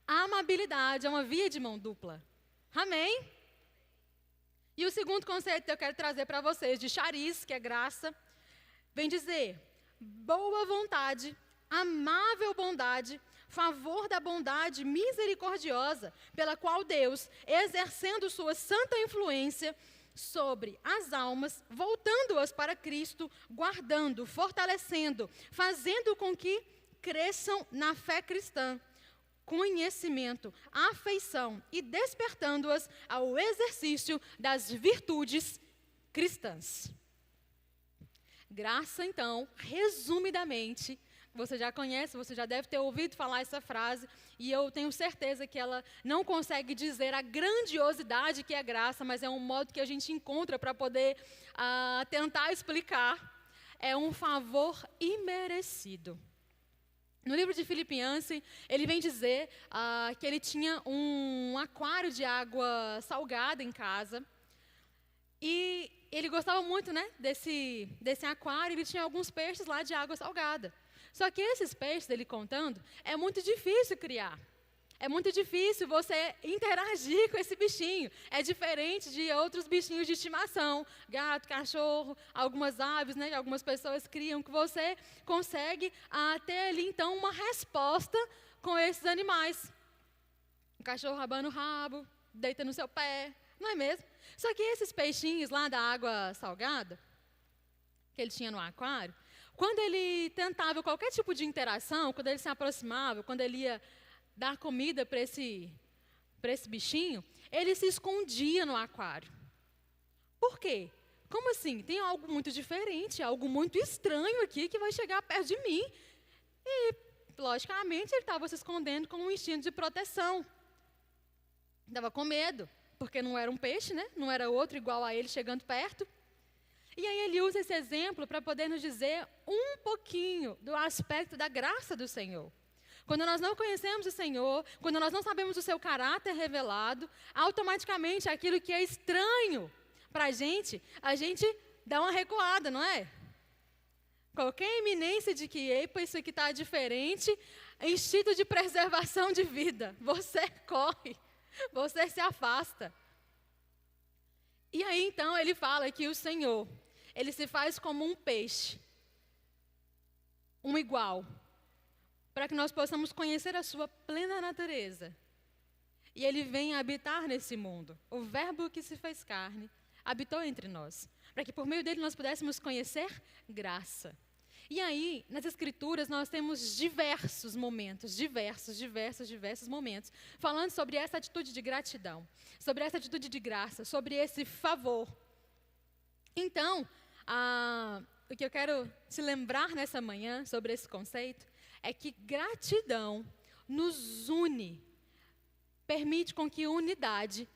A amabilidade é uma via de mão dupla. Amém? E o segundo conceito que eu quero trazer para vocês, de chariz, que é graça, vem dizer, boa vontade, amável bondade, favor da bondade misericordiosa, pela qual Deus, exercendo sua santa influência sobre as almas, voltando-as para Cristo, guardando, fortalecendo, fazendo com que cresçam na fé cristã, conhecimento, afeição e despertando-as ao exercício das virtudes cristãs. Graça, então, resumidamente, você já conhece, você já deve ter ouvido falar essa frase, e eu tenho certeza que ela não consegue dizer a grandiosidade que é graça, mas é um modo que a gente encontra para poder tentar explicar. É um favor imerecido. No livro de Filipenses, ele vem dizer que ele tinha um aquário de água salgada em casa, e ele gostava muito, né, desse aquário. Ele tinha alguns peixes lá de água salgada. Só que esses peixes, ele contando, é muito difícil criar. É muito difícil você interagir com esse bichinho. É diferente de outros bichinhos de estimação. Gato, cachorro, algumas aves, né, que algumas pessoas criam, que você consegue ter ali, então, uma resposta com esses animais. O cachorro rabando o rabo, deita no seu pé, não é mesmo? Só que esses peixinhos lá da água salgada, que ele tinha no aquário, quando ele tentava qualquer tipo de interação, quando ele se aproximava, quando ele ia dar comida para esse bichinho, ele se escondia no aquário. Por quê? Como assim? Tem algo muito diferente, algo muito estranho aqui que vai chegar perto de mim. E, logicamente, ele estava se escondendo com um instinto de proteção. Estava com medo, porque não era um peixe, né? Não era outro igual a ele chegando perto. E aí ele usa esse exemplo para poder nos dizer um pouquinho do aspecto da graça do Senhor. Quando nós não conhecemos o Senhor, quando nós não sabemos o seu caráter revelado, automaticamente aquilo que é estranho para a gente dá uma recuada, não é? Qualquer iminência de que, epa, isso aqui está diferente, instinto de preservação de vida. Você corre, você se afasta. E aí, então, ele fala que o Senhor, ele se faz como um peixe, um igual, para que nós possamos conhecer a sua plena natureza. E ele vem habitar nesse mundo. O verbo que se fez carne habitou entre nós, para que por meio dele nós pudéssemos conhecer graça. E aí, nas Escrituras, nós temos diversos momentos, diversos momentos, falando sobre essa atitude de gratidão, sobre essa atitude de graça, sobre esse favor. Então, o que eu quero te lembrar nessa manhã sobre esse conceito é que gratidão nos une, permite com que unidade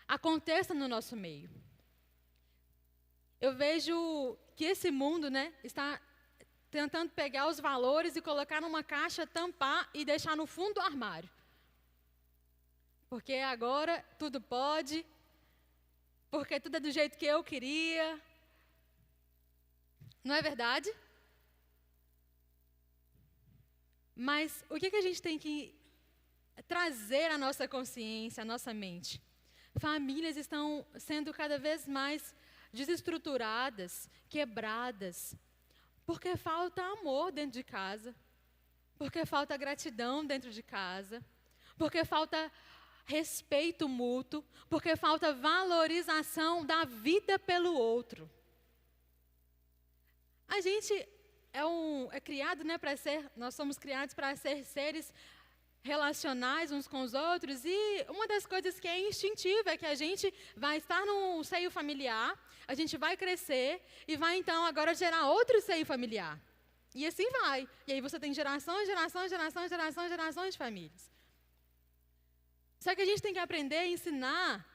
aconteça no nosso meio. Eu vejo que esse mundo, né, está tentando pegar os valores e colocar numa caixa, tampar e deixar no fundo do armário. Porque agora tudo pode, porque tudo é do jeito que eu queria. Não é verdade? Mas o que a gente tem que trazer à nossa consciência, à nossa mente? Famílias estão sendo cada vez mais desestruturadas, quebradas, porque falta amor dentro de casa, porque falta gratidão dentro de casa, porque falta respeito mútuo, porque falta valorização da vida pelo outro. A gente é criado, né, nós somos criados para ser seres relacionais uns com os outros, e uma das coisas que é instintiva é que a gente vai estar num seio familiar, a gente vai crescer e vai então agora gerar outro seio familiar. E assim vai. E aí você tem gerações de famílias. Só que a gente tem que aprender a ensinar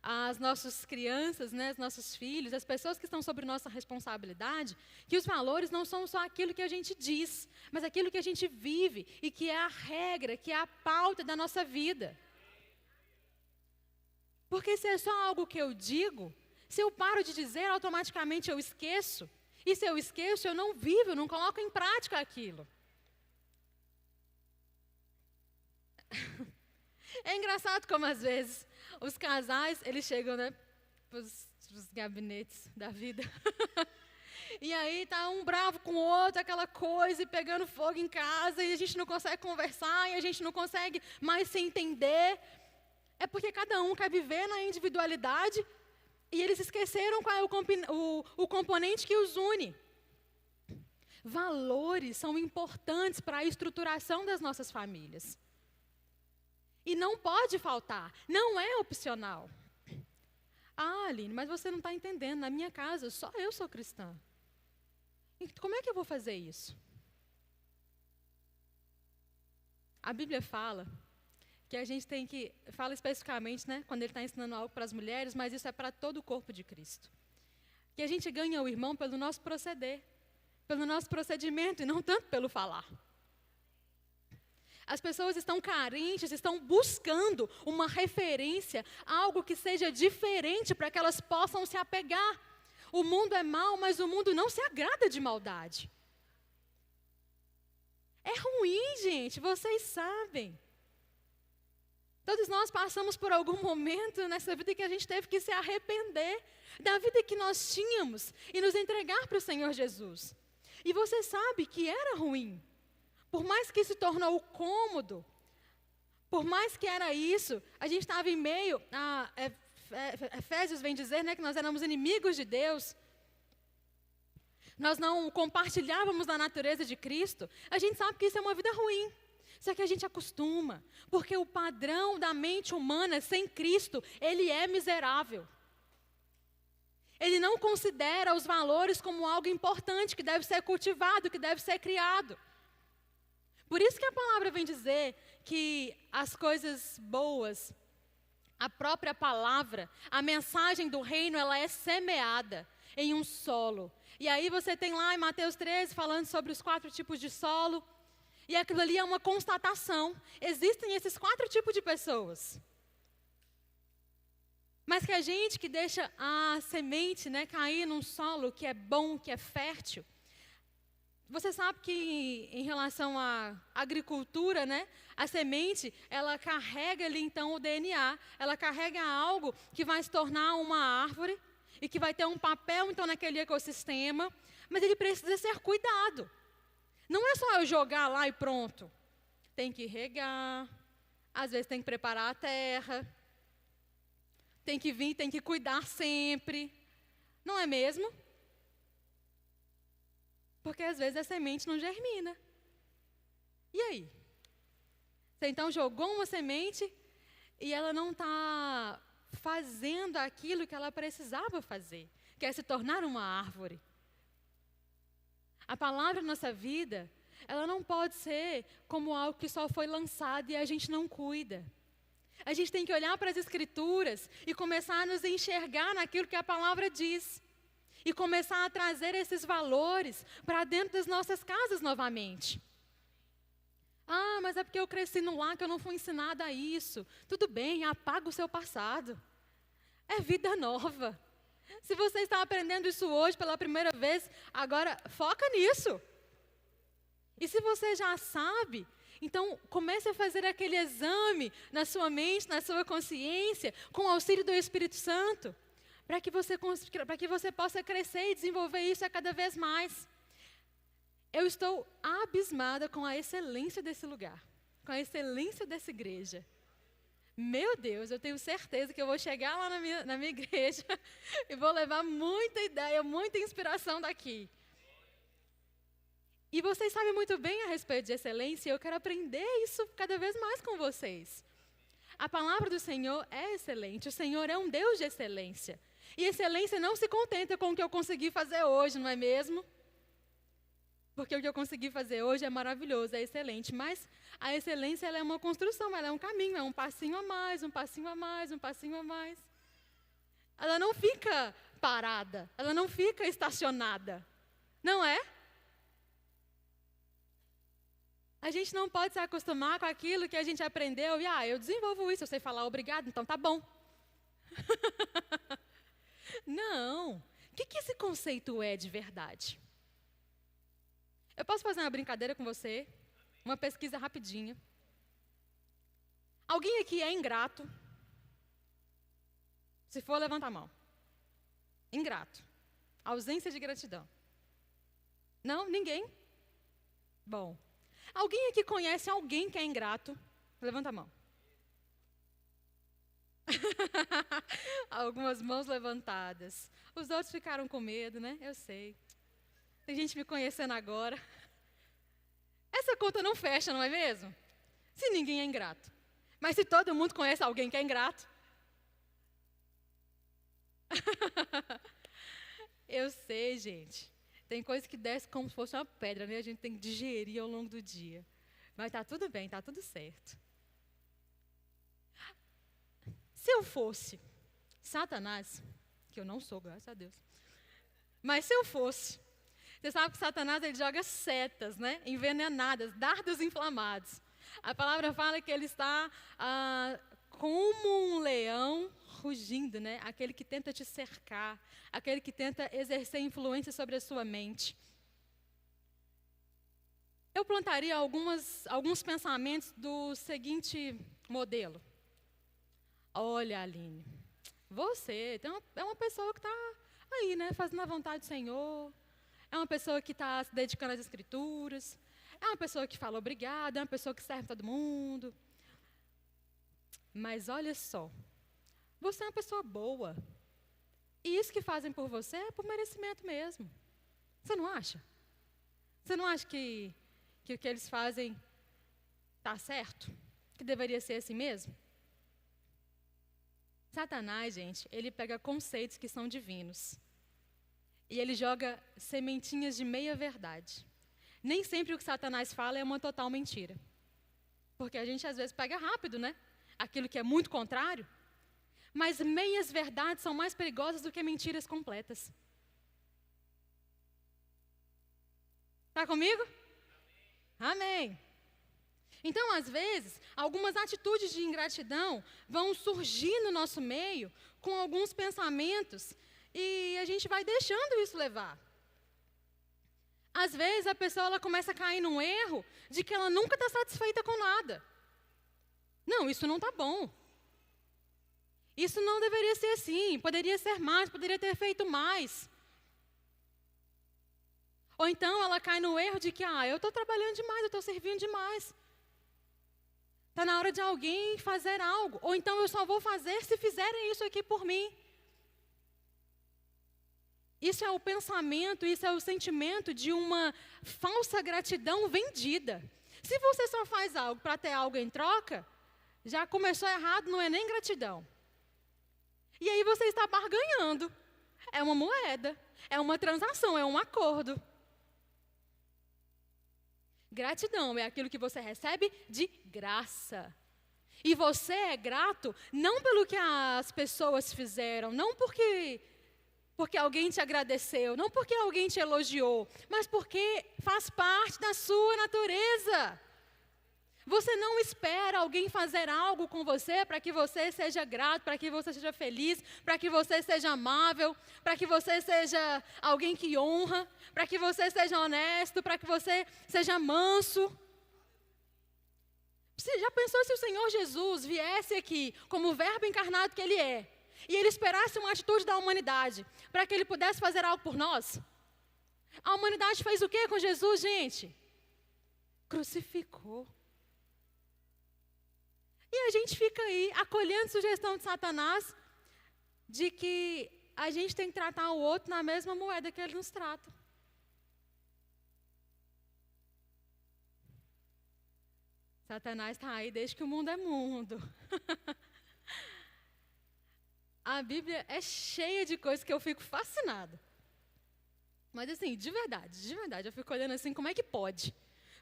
às nossas crianças, né, aos nossos filhos, as pessoas que estão sob nossa responsabilidade, que os valores não são só aquilo que a gente diz, mas aquilo que a gente vive e que é a regra, que é a pauta da nossa vida. Porque se é só algo que eu digo, se eu paro de dizer, automaticamente eu esqueço. E se eu esqueço, eu não vivo, eu não coloco em prática aquilo. É engraçado como às vezes os casais, eles chegam, né, pros gabinetes da vida. E aí tá um bravo com o outro, aquela coisa, e pegando fogo em casa, e a gente não consegue conversar, e a gente não consegue mais se entender. É porque cada um quer viver na individualidade, e eles esqueceram qual é o componente que os une. Valores são importantes para a estruturação das nossas famílias. E não pode faltar, não é opcional. Ah, Aline, mas você não está entendendo, na minha casa só eu sou cristã. E como é que eu vou fazer isso? A Bíblia fala que a gente tem que, fala especificamente, né, quando ele está ensinando algo para as mulheres, mas isso é para todo o corpo de Cristo. Que a gente ganha o irmão pelo nosso proceder, pelo nosso procedimento e não tanto pelo falar. As pessoas estão carentes, estão buscando uma referência, algo que seja diferente para que elas possam se apegar. O mundo é mau, mas o mundo não se agrada de maldade. É ruim, gente, vocês sabem. Todos nós passamos por algum momento nessa vida que a gente teve que se arrepender da vida que nós tínhamos e nos entregar para o Senhor Jesus. E você sabe que era ruim. Por mais que se tornou cômodo, Por mais que era isso, a gente estava em meio a Efésios vem dizer, né, que nós éramos inimigos de Deus. Nós não compartilhávamos da natureza de Cristo. A gente sabe que isso é uma vida ruim. Só que a gente acostuma, porque o padrão da mente humana sem Cristo, ele é miserável. Ele não considera os valores como algo importante, que deve ser cultivado, que deve ser criado. Por isso que a palavra vem dizer que as coisas boas, a própria palavra, a mensagem do reino, ela é semeada em um solo. E aí você tem lá em Mateus 13, falando sobre os 4 tipos de solo. E aquilo ali é uma constatação. Existem esses 4 tipos de pessoas. Mas que a gente que deixa a semente, né, cair num solo que é bom, que é fértil. Você sabe que em relação à agricultura, né, a semente, ela carrega ali então o DNA. Ela carrega algo que vai se tornar uma árvore e que vai ter um papel então naquele ecossistema. Mas ele precisa ser cuidado. Não é só eu jogar lá e pronto. Tem que regar, às vezes tem que preparar a terra, tem que vir, tem que cuidar sempre. Não é mesmo? Porque às vezes a semente não germina. E aí? Você então jogou uma semente e ela não está fazendo aquilo que ela precisava fazer, que é se tornar uma árvore. A palavra na nossa vida, ela não pode ser como algo que só foi lançado e a gente não cuida. A gente tem que olhar para as Escrituras e começar a nos enxergar naquilo que a palavra diz. E começar a trazer esses valores para dentro das nossas casas novamente. Ah, mas é porque eu cresci no lar que eu não fui ensinada a isso. Tudo bem, apaga o seu passado. É vida nova. Se você está aprendendo isso hoje pela primeira vez, agora foca nisso. E se você já sabe, então comece a fazer aquele exame na sua mente, na sua consciência, com o auxílio do Espírito Santo, para que você possa crescer e desenvolver isso a cada vez mais. Eu estou abismada com a excelência desse lugar, com a excelência dessa igreja. Meu Deus, eu tenho certeza que eu vou chegar lá na minha igreja e vou levar muita ideia, muita inspiração daqui. E vocês sabem muito bem a respeito de excelência e eu quero aprender isso cada vez mais com vocês. A palavra do Senhor é excelente, o Senhor é um Deus de excelência. E excelência não se contenta com o que eu consegui fazer hoje, não é mesmo? Porque o que eu consegui fazer hoje é maravilhoso, é excelente. Mas a excelência ela é uma construção, ela é um caminho, é um passinho a mais, um passinho a mais, um passinho a mais. Ela não fica parada, ela não fica estacionada. Não é? A gente não pode se acostumar com aquilo que a gente aprendeu. E, eu desenvolvo isso, eu sei falar obrigado, então tá bom. Não. O que esse conceito é de verdade? Eu posso fazer uma brincadeira com você? Uma pesquisa rapidinha. Alguém aqui é ingrato? Se for, levanta a mão. Ingrato. Ausência de gratidão. Não? Ninguém? Bom. Alguém aqui conhece alguém que é ingrato? Levanta a mão. Algumas mãos levantadas. Os outros ficaram com medo, né? Eu sei. Tem gente me conhecendo agora. Essa conta não fecha, não é mesmo? Se ninguém é ingrato. Mas se todo mundo conhece alguém que é ingrato. Eu sei, gente. Tem coisa que desce como se fosse uma pedra, né? A gente tem que digerir ao longo do dia. Mas tá tudo bem, tá tudo certo. Se eu fosse Satanás, que eu não sou, graças a Deus. Mas se eu fosse, você sabe que Satanás ele joga setas, né? Envenenadas, dardos inflamados. A palavra fala que ele está como um leão rugindo, né? Aquele que tenta te cercar, aquele que tenta exercer influência sobre a sua mente. Eu plantaria alguns pensamentos do seguinte modelo. Olha, Aline, você é uma pessoa que está aí, né? Fazendo a vontade do Senhor. É uma pessoa que está se dedicando às Escrituras. É uma pessoa que fala obrigado, é uma pessoa que serve todo mundo. Mas olha só, você é uma pessoa boa. E isso que fazem por você é por merecimento mesmo. Você não acha? Você não acha que o que eles fazem está certo? Que deveria ser assim mesmo? Satanás, gente, ele pega conceitos que são divinos. E ele joga sementinhas de meia-verdade. Nem sempre o que Satanás fala é uma total mentira. Porque a gente às vezes pega rápido, né? Aquilo que é muito contrário. Mas meias-verdades são mais perigosas do que mentiras completas. Está comigo? Amém. Então, às vezes, algumas atitudes de ingratidão vão surgir no nosso meio com alguns pensamentos e a gente vai deixando isso levar. Às vezes, a pessoa ela começa a cair num erro de que ela nunca está satisfeita com nada. Não, isso não está bom. Isso não deveria ser assim, poderia ser mais, poderia ter feito mais. Ou então ela cai no erro de que, eu estou trabalhando demais, eu estou servindo demais. Está na hora de alguém fazer algo. Ou então eu só vou fazer se fizerem isso aqui por mim. Isso é o pensamento, isso é o sentimento de uma falsa gratidão vendida. Se você só faz algo para ter algo em troca, já começou errado, não é nem gratidão. E aí você está barganhando. É uma moeda, é uma transação, é um acordo. Gratidão é aquilo que você recebe de graça. E você é grato não pelo que as pessoas fizeram, não porque alguém te agradeceu, não porque alguém te elogiou, mas porque faz parte da sua natureza. Você não espera alguém fazer algo com você para que você seja grato, para que você seja feliz, para que você seja amável, para que você seja alguém que honra, para que você seja honesto, para que você seja manso. Você já pensou se o Senhor Jesus viesse aqui como o verbo encarnado que Ele é, e Ele esperasse uma atitude da humanidade para que Ele pudesse fazer algo por nós? A humanidade fez o que com Jesus, gente? Crucificou. E a gente fica aí acolhendo sugestão de Satanás de que a gente tem que tratar o outro na mesma moeda que ele nos trata. Satanás está aí desde que o mundo é mundo. A Bíblia é cheia de coisas que eu fico fascinada. Mas assim, de verdade, eu fico olhando assim, como é que pode?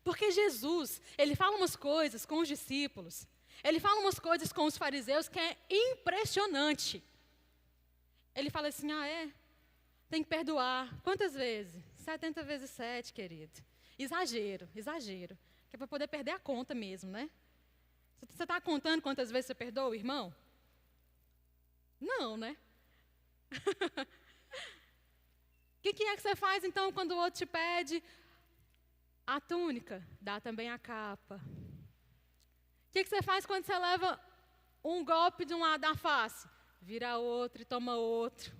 Porque Jesus, Ele fala umas coisas com os discípulos, Ele fala umas coisas com os fariseus que é impressionante. Ele fala assim, tem que perdoar. Quantas vezes? 70 vezes 7, querido. Exagero. Que é para poder perder a conta mesmo, né? Você está contando quantas vezes você perdoa o irmão? Não, né? O que é que você faz então quando o outro te pede a túnica? Dá também a capa. O que você faz quando você leva um golpe de um lado da face? Vira outro e toma outro.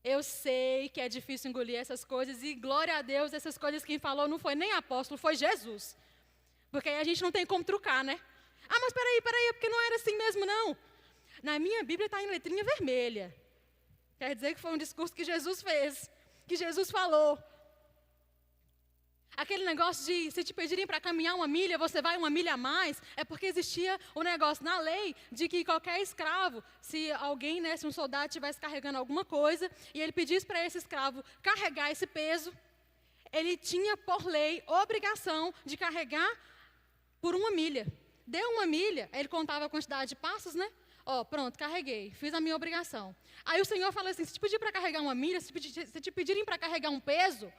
Eu sei que é difícil engolir essas coisas e glória a Deus, essas coisas quem falou não foi nem apóstolo, foi Jesus. Porque aí a gente não tem como trucar, né? Mas peraí, porque não era assim mesmo não. Na minha Bíblia está em letrinha vermelha. Quer dizer que foi um discurso que Jesus fez, que Jesus falou. Aquele negócio de, se te pedirem para caminhar uma milha, você vai uma milha a mais, é porque existia o negócio na lei de que qualquer escravo, se alguém, se um soldado estivesse carregando alguma coisa, e ele pedisse para esse escravo carregar esse peso, ele tinha, por lei, obrigação de carregar por uma milha. Deu uma milha, ele contava a quantidade de passos, né? Pronto, carreguei, fiz a minha obrigação. Aí o Senhor fala assim, se te pedir para carregar uma milha, se te pedirem para carregar um peso,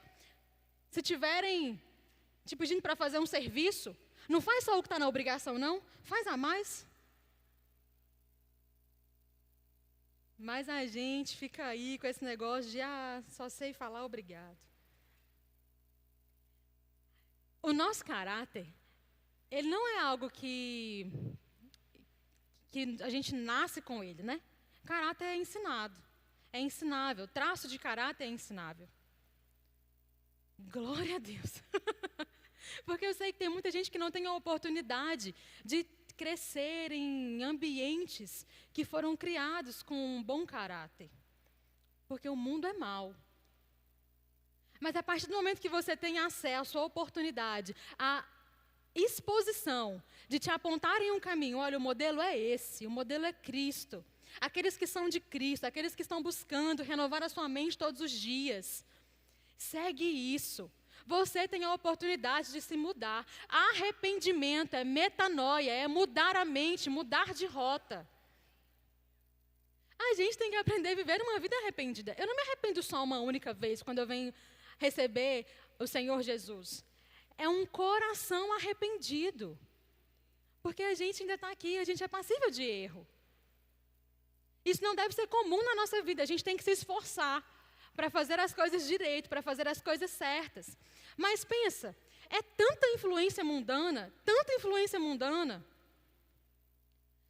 se tiverem te pedindo para fazer um serviço, não faz só o que está na obrigação, não. Faz a mais. Mas a gente fica aí com esse negócio de, só sei falar obrigado. O nosso caráter, ele não é algo que a gente nasce com ele, né? Caráter é ensinado, é ensinável. Traço de caráter é ensinável. Glória a Deus. Porque eu sei que tem muita gente que não tem a oportunidade de crescer em ambientes que foram criados com um bom caráter. Porque o mundo é mau. Mas a partir do momento que você tem acesso à oportunidade, à exposição de te apontar em um caminho, olha, o modelo é esse, o modelo é Cristo. Aqueles que são de Cristo, aqueles que estão buscando renovar a sua mente todos os dias. Segue isso. Você tem a oportunidade de se mudar. Arrependimento é metanoia, é mudar a mente, mudar de rota. A gente tem que aprender a viver uma vida arrependida. Eu não me arrependo só uma única vez quando eu venho receber o Senhor Jesus. É um coração arrependido. Porque a gente ainda está aqui, a gente é passível de erro. Isso não deve ser comum na nossa vida. A gente tem que se esforçar para fazer as coisas direito, para fazer as coisas certas. Mas pensa, é tanta influência mundana,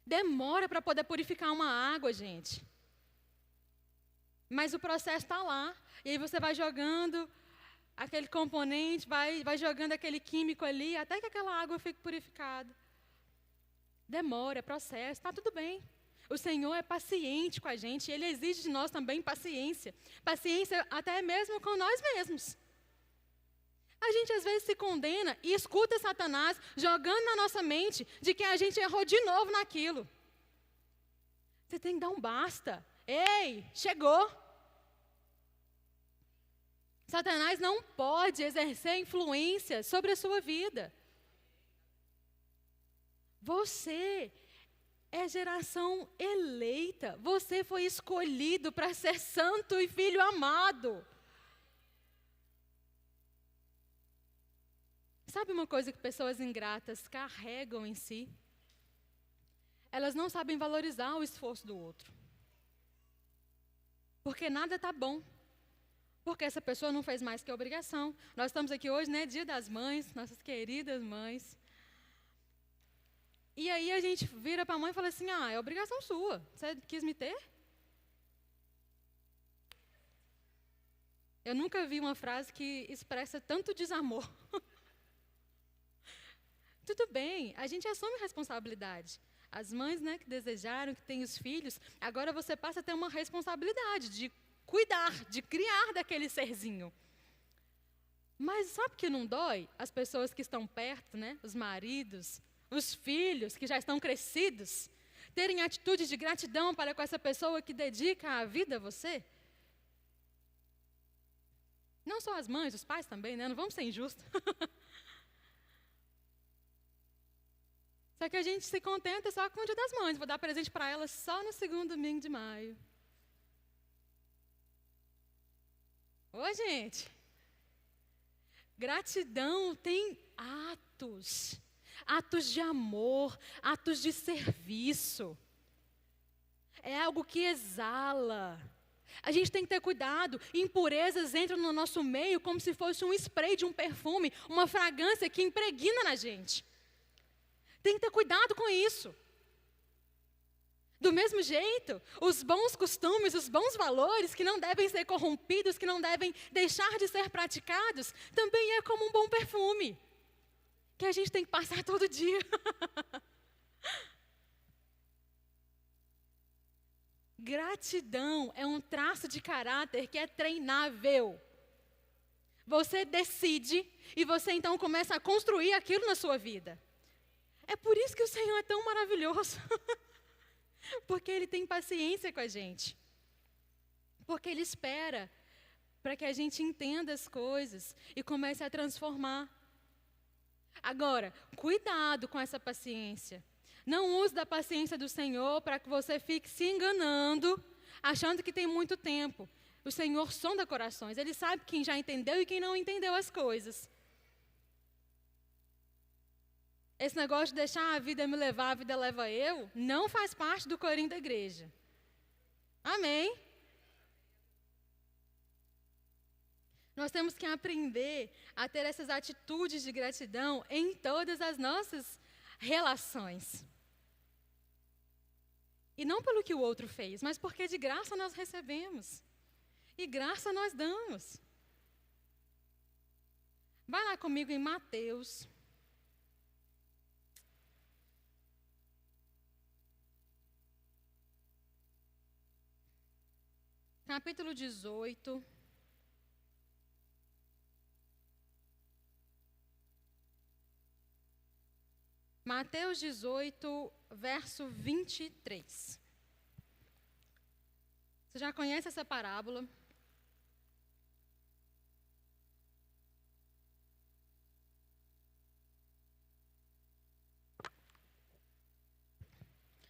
demora para poder purificar uma água, gente. Mas o processo está lá, e aí você vai jogando aquele componente, vai jogando aquele químico ali, até que aquela água fique purificada. Demora, é processo, está tudo bem. O Senhor é paciente com a gente, Ele exige de nós também paciência. Paciência até mesmo com nós mesmos. A gente às vezes se condena e escuta Satanás jogando na nossa mente de que a gente errou de novo naquilo. Você tem que dar um basta. Ei, chegou. Satanás não pode exercer influência sobre a sua vida. Você é geração eleita. Você foi escolhido para ser santo e filho amado. Sabe uma coisa que pessoas ingratas carregam em si? Elas não sabem valorizar o esforço do outro. Porque nada está bom. Porque essa pessoa não fez mais que a obrigação. Nós estamos aqui hoje, né? Dia das Mães, nossas queridas mães. E aí a gente vira para a mãe e fala assim, é obrigação sua. Você quis me ter? Eu nunca vi uma frase que expressa tanto desamor. Tudo bem, a gente assume responsabilidade. As mães, né, que desejaram, que têm os filhos, agora você passa a ter uma responsabilidade de cuidar, de criar daquele serzinho. Mas sabe que não dói? As pessoas que estão perto, né, os maridos, os filhos que já estão crescidos, terem atitude de gratidão para com essa pessoa que dedica a vida a você? Não só as mães, os pais também, né? Não vamos ser injustos. Só que a gente se contenta só com o Dia das Mães. Vou dar presente para elas só no segundo domingo de maio. Ô, gente. Gratidão tem atos. Atos de amor, atos de serviço. É algo que exala. A gente tem que ter cuidado. Impurezas entram no nosso meio como se fosse um spray de um perfume, uma fragrância que impregna na gente. Tem que ter cuidado com isso. Do mesmo jeito, os bons costumes, os bons valores que não devem ser corrompidos, que não devem deixar de ser praticados, também é como um bom perfume, que a gente tem que passar todo dia. Gratidão é um traço de caráter que é treinável. Você decide e você então começa a construir aquilo na sua vida. É por isso que o Senhor é tão maravilhoso. Porque Ele tem paciência com a gente. Porque Ele espera para que a gente entenda as coisas e comece a transformar. Agora, cuidado com essa paciência. Não use da paciência do Senhor para que você fique se enganando, achando que tem muito tempo. O Senhor sonda corações. Ele sabe quem já entendeu e quem não entendeu as coisas. Esse negócio de deixar a vida me levar, a vida leva eu, não faz parte do corinho da igreja. Amém? Nós temos que aprender a ter essas atitudes de gratidão em todas as nossas relações. E não pelo que o outro fez, mas porque de graça nós recebemos. E graça nós damos. Vai lá comigo em Mateus. capítulo 18. Mateus 18, verso 23. Você já conhece essa parábola?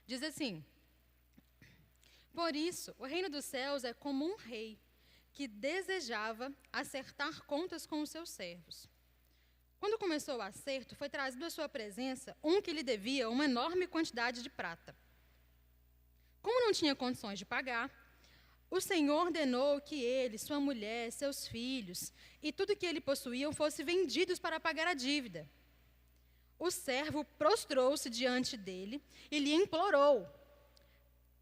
Diz assim: por isso, o reino dos céus é como um rei que desejava acertar contas com os seus servos. Quando começou o acerto, foi trazido à sua presença um que lhe devia uma enorme quantidade de prata. Como não tinha condições de pagar, o Senhor ordenou que ele, sua mulher, seus filhos e tudo que ele possuía fossem vendidos para pagar a dívida. O servo prostrou-se diante dele e lhe implorou: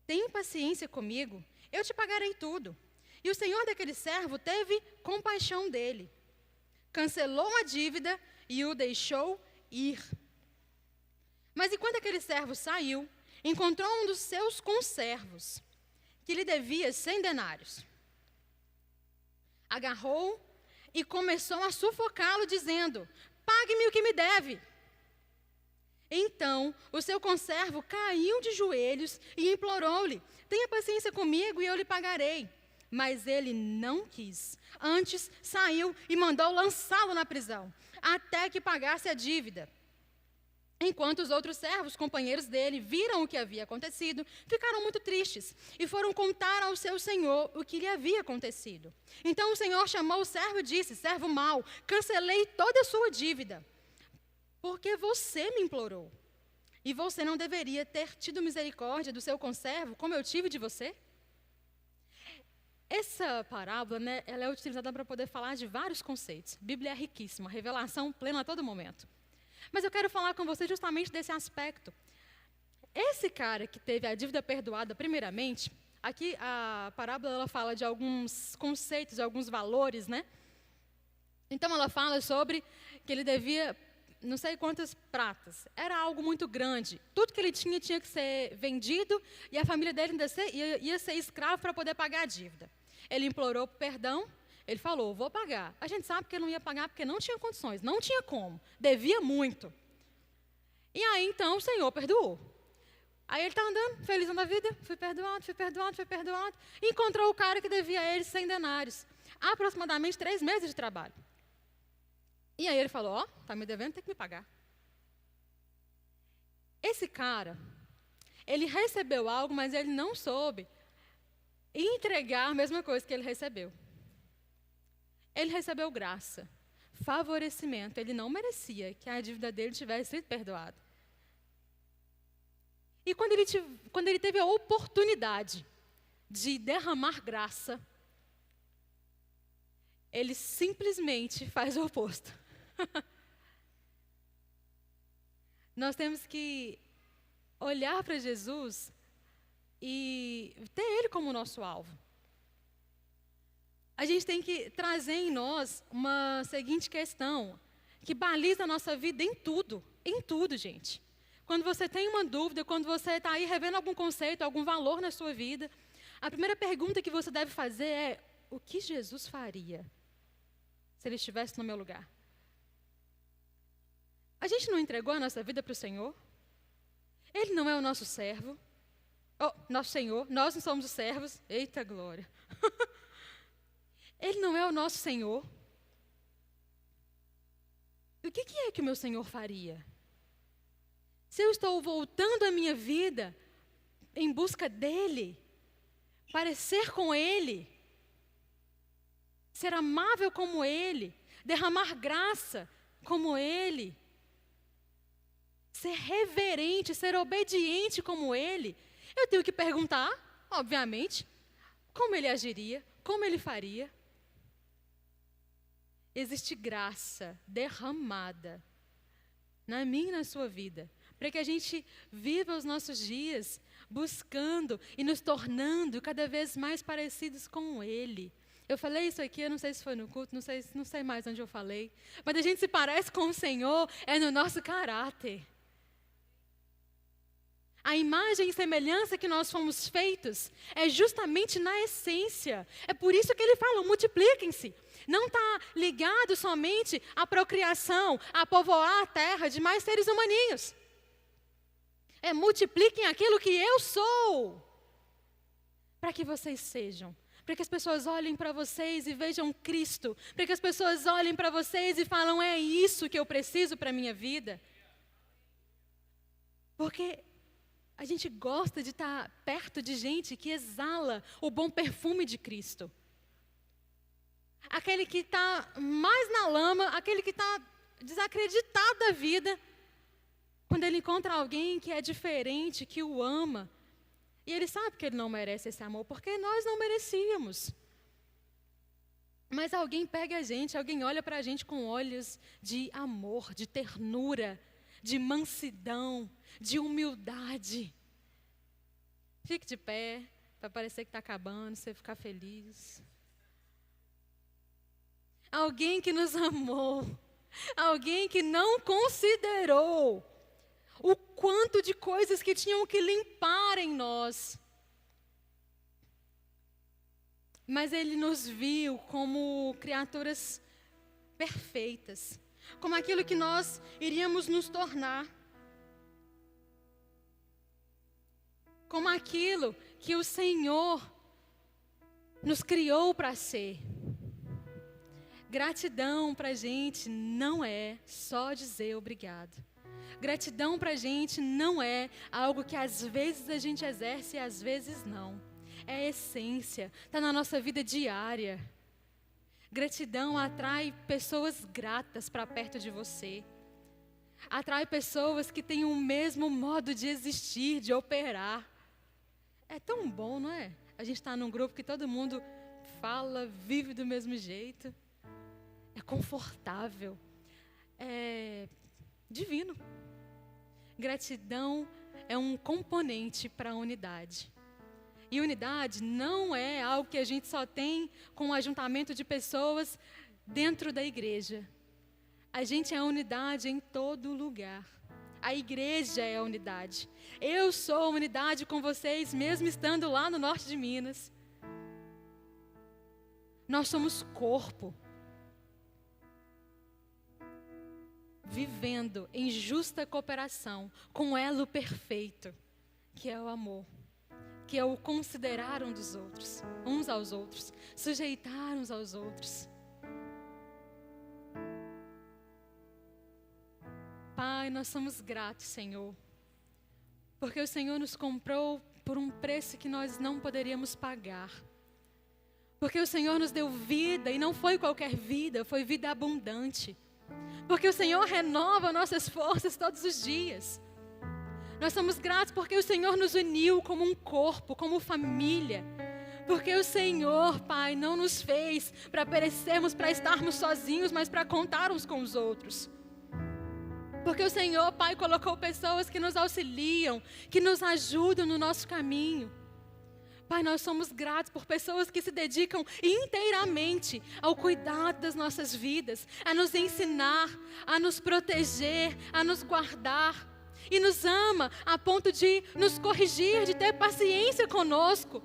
tem paciência comigo, eu te pagarei tudo. E o senhor daquele servo teve compaixão dele, cancelou a dívida e o deixou ir. Mas enquanto aquele servo saiu, encontrou um dos seus conservos, que lhe devia 100 denários. Agarrou e começou a sufocá-lo, dizendo: pague-me o que me deve. Então, o seu conservo caiu de joelhos e implorou-lhe: tenha paciência comigo e eu lhe pagarei. Mas ele não quis. Antes, saiu e mandou lançá-lo na prisão, até que pagasse a dívida. Enquanto os outros servos, companheiros dele, viram o que havia acontecido, ficaram muito tristes e foram contar ao seu senhor o que lhe havia acontecido. Então o senhor chamou o servo e disse: servo mau, cancelei toda a sua dívida, porque você me implorou. E você não deveria ter tido misericórdia do seu conservo, como eu tive de você? Essa parábola, ela é utilizada para poder falar de vários conceitos. A Bíblia é riquíssima, revelação plena a todo momento. Mas eu quero falar com você justamente desse aspecto. Esse cara que teve a dívida perdoada primeiramente, aqui a parábola ela fala de alguns conceitos, de alguns valores, né? Então ela fala sobre que ele devia não sei quantas pratas. Era algo muito grande. Tudo que ele tinha que ser vendido e a família dele ia ser escravo para poder pagar a dívida. Ele implorou perdão, ele falou: vou pagar. A gente sabe que ele não ia pagar porque não tinha condições, não tinha como, devia muito. E aí então o Senhor perdoou. Aí ele está andando, felizão da vida, fui perdoado. E encontrou o cara que devia a ele 100 denários. Aproximadamente 3 meses de trabalho. E aí ele falou: ó, está me devendo, tem que me pagar. Esse cara, ele recebeu algo, mas ele não soube entregar a mesma coisa que ele recebeu. Ele recebeu graça, favorecimento. Ele não merecia que a dívida dele tivesse sido perdoada. E quando ele teve a oportunidade de derramar graça, ele simplesmente faz o oposto. Nós temos que olhar para Jesus e ter Ele como nosso alvo. A gente tem que trazer em nós uma seguinte questão, que baliza a nossa vida em tudo, gente. Quando você tem uma dúvida, quando você está aí revendo algum conceito, algum valor na sua vida, a primeira pergunta que você deve fazer é: o que Jesus faria se Ele estivesse no meu lugar? A gente não entregou a nossa vida para o Senhor? Ele não é o nosso servo? Oh, nosso Senhor, nós não somos os servos. Eita glória! Ele não é o nosso Senhor? E o que é que o meu Senhor faria? Se eu estou voltando a minha vida em busca dEle, parecer com Ele, ser amável como Ele, derramar graça como Ele, ser reverente, ser obediente como Ele, eu tenho que perguntar, obviamente, como Ele agiria, como Ele faria. Existe graça derramada na minha e na sua vida, para que a gente viva os nossos dias buscando e nos tornando cada vez mais parecidos com Ele. Eu falei isso aqui, eu não sei se foi no culto, não sei mais onde eu falei, mas a gente se parece com o Senhor é no nosso caráter. A imagem e semelhança que nós fomos feitos é justamente na essência. É por isso que ele fala, multipliquem-se. Não está ligado somente à procriação, a povoar a terra de mais seres humaninhos. É multipliquem aquilo que eu sou, para que vocês sejam. Para que as pessoas olhem para vocês e vejam Cristo. Para que as pessoas olhem para vocês e falam, é isso que eu preciso para a minha vida. Porque a gente gosta de estar perto de gente que exala o bom perfume de Cristo. Aquele que está mais na lama, aquele que está desacreditado da vida, quando ele encontra alguém que é diferente, que o ama, e ele sabe que ele não merece esse amor, porque nós não merecíamos. Mas alguém pega a gente, alguém olha para a gente com olhos de amor, de ternura, de mansidão, de humildade. Fique de pé, para parecer que está acabando, você ficar feliz. Alguém que nos amou, alguém que não considerou o quanto de coisas que tinham que limpar em nós. Mas Ele nos viu como criaturas perfeitas, como aquilo que nós iríamos nos tornar, como aquilo que o Senhor nos criou para ser. Gratidão para a gente não é só dizer obrigado. Gratidão para a gente não é algo que às vezes a gente exerce e às vezes não. É a essência, está na nossa vida diária. Gratidão atrai pessoas gratas para perto de você. Atrai pessoas que têm o mesmo modo de existir, de operar. É tão bom, não é? A gente está num grupo que todo mundo fala, vive do mesmo jeito. É confortável. É divino. Gratidão é um componente para a unidade. E unidade não é algo que a gente só tem com o ajuntamento de pessoas dentro da igreja. A gente é unidade em todo lugar. A igreja é a unidade. Eu sou a unidade com vocês, mesmo estando lá no norte de Minas. Nós somos corpo. Vivendo em justa cooperação com o elo perfeito, que é o amor, que é o considerar uns aos outros, sujeitar uns aos outros. Pai, nós somos gratos, Senhor, porque o Senhor nos comprou por um preço que nós não poderíamos pagar. Porque o Senhor nos deu vida, e não foi qualquer vida, foi vida abundante. Porque o Senhor renova nossas forças todos os dias. Nós somos gratos porque o Senhor nos uniu como um corpo, como família. Porque o Senhor, Pai, não nos fez para perecermos, para estarmos sozinhos, mas para contar uns com os outros. Porque o Senhor, Pai, colocou pessoas que nos auxiliam, que nos ajudam no nosso caminho. Pai, nós somos gratos por pessoas que se dedicam inteiramente ao cuidado das nossas vidas, a nos ensinar, a nos proteger, a nos guardar. E nos ama a ponto de nos corrigir, de ter paciência conosco,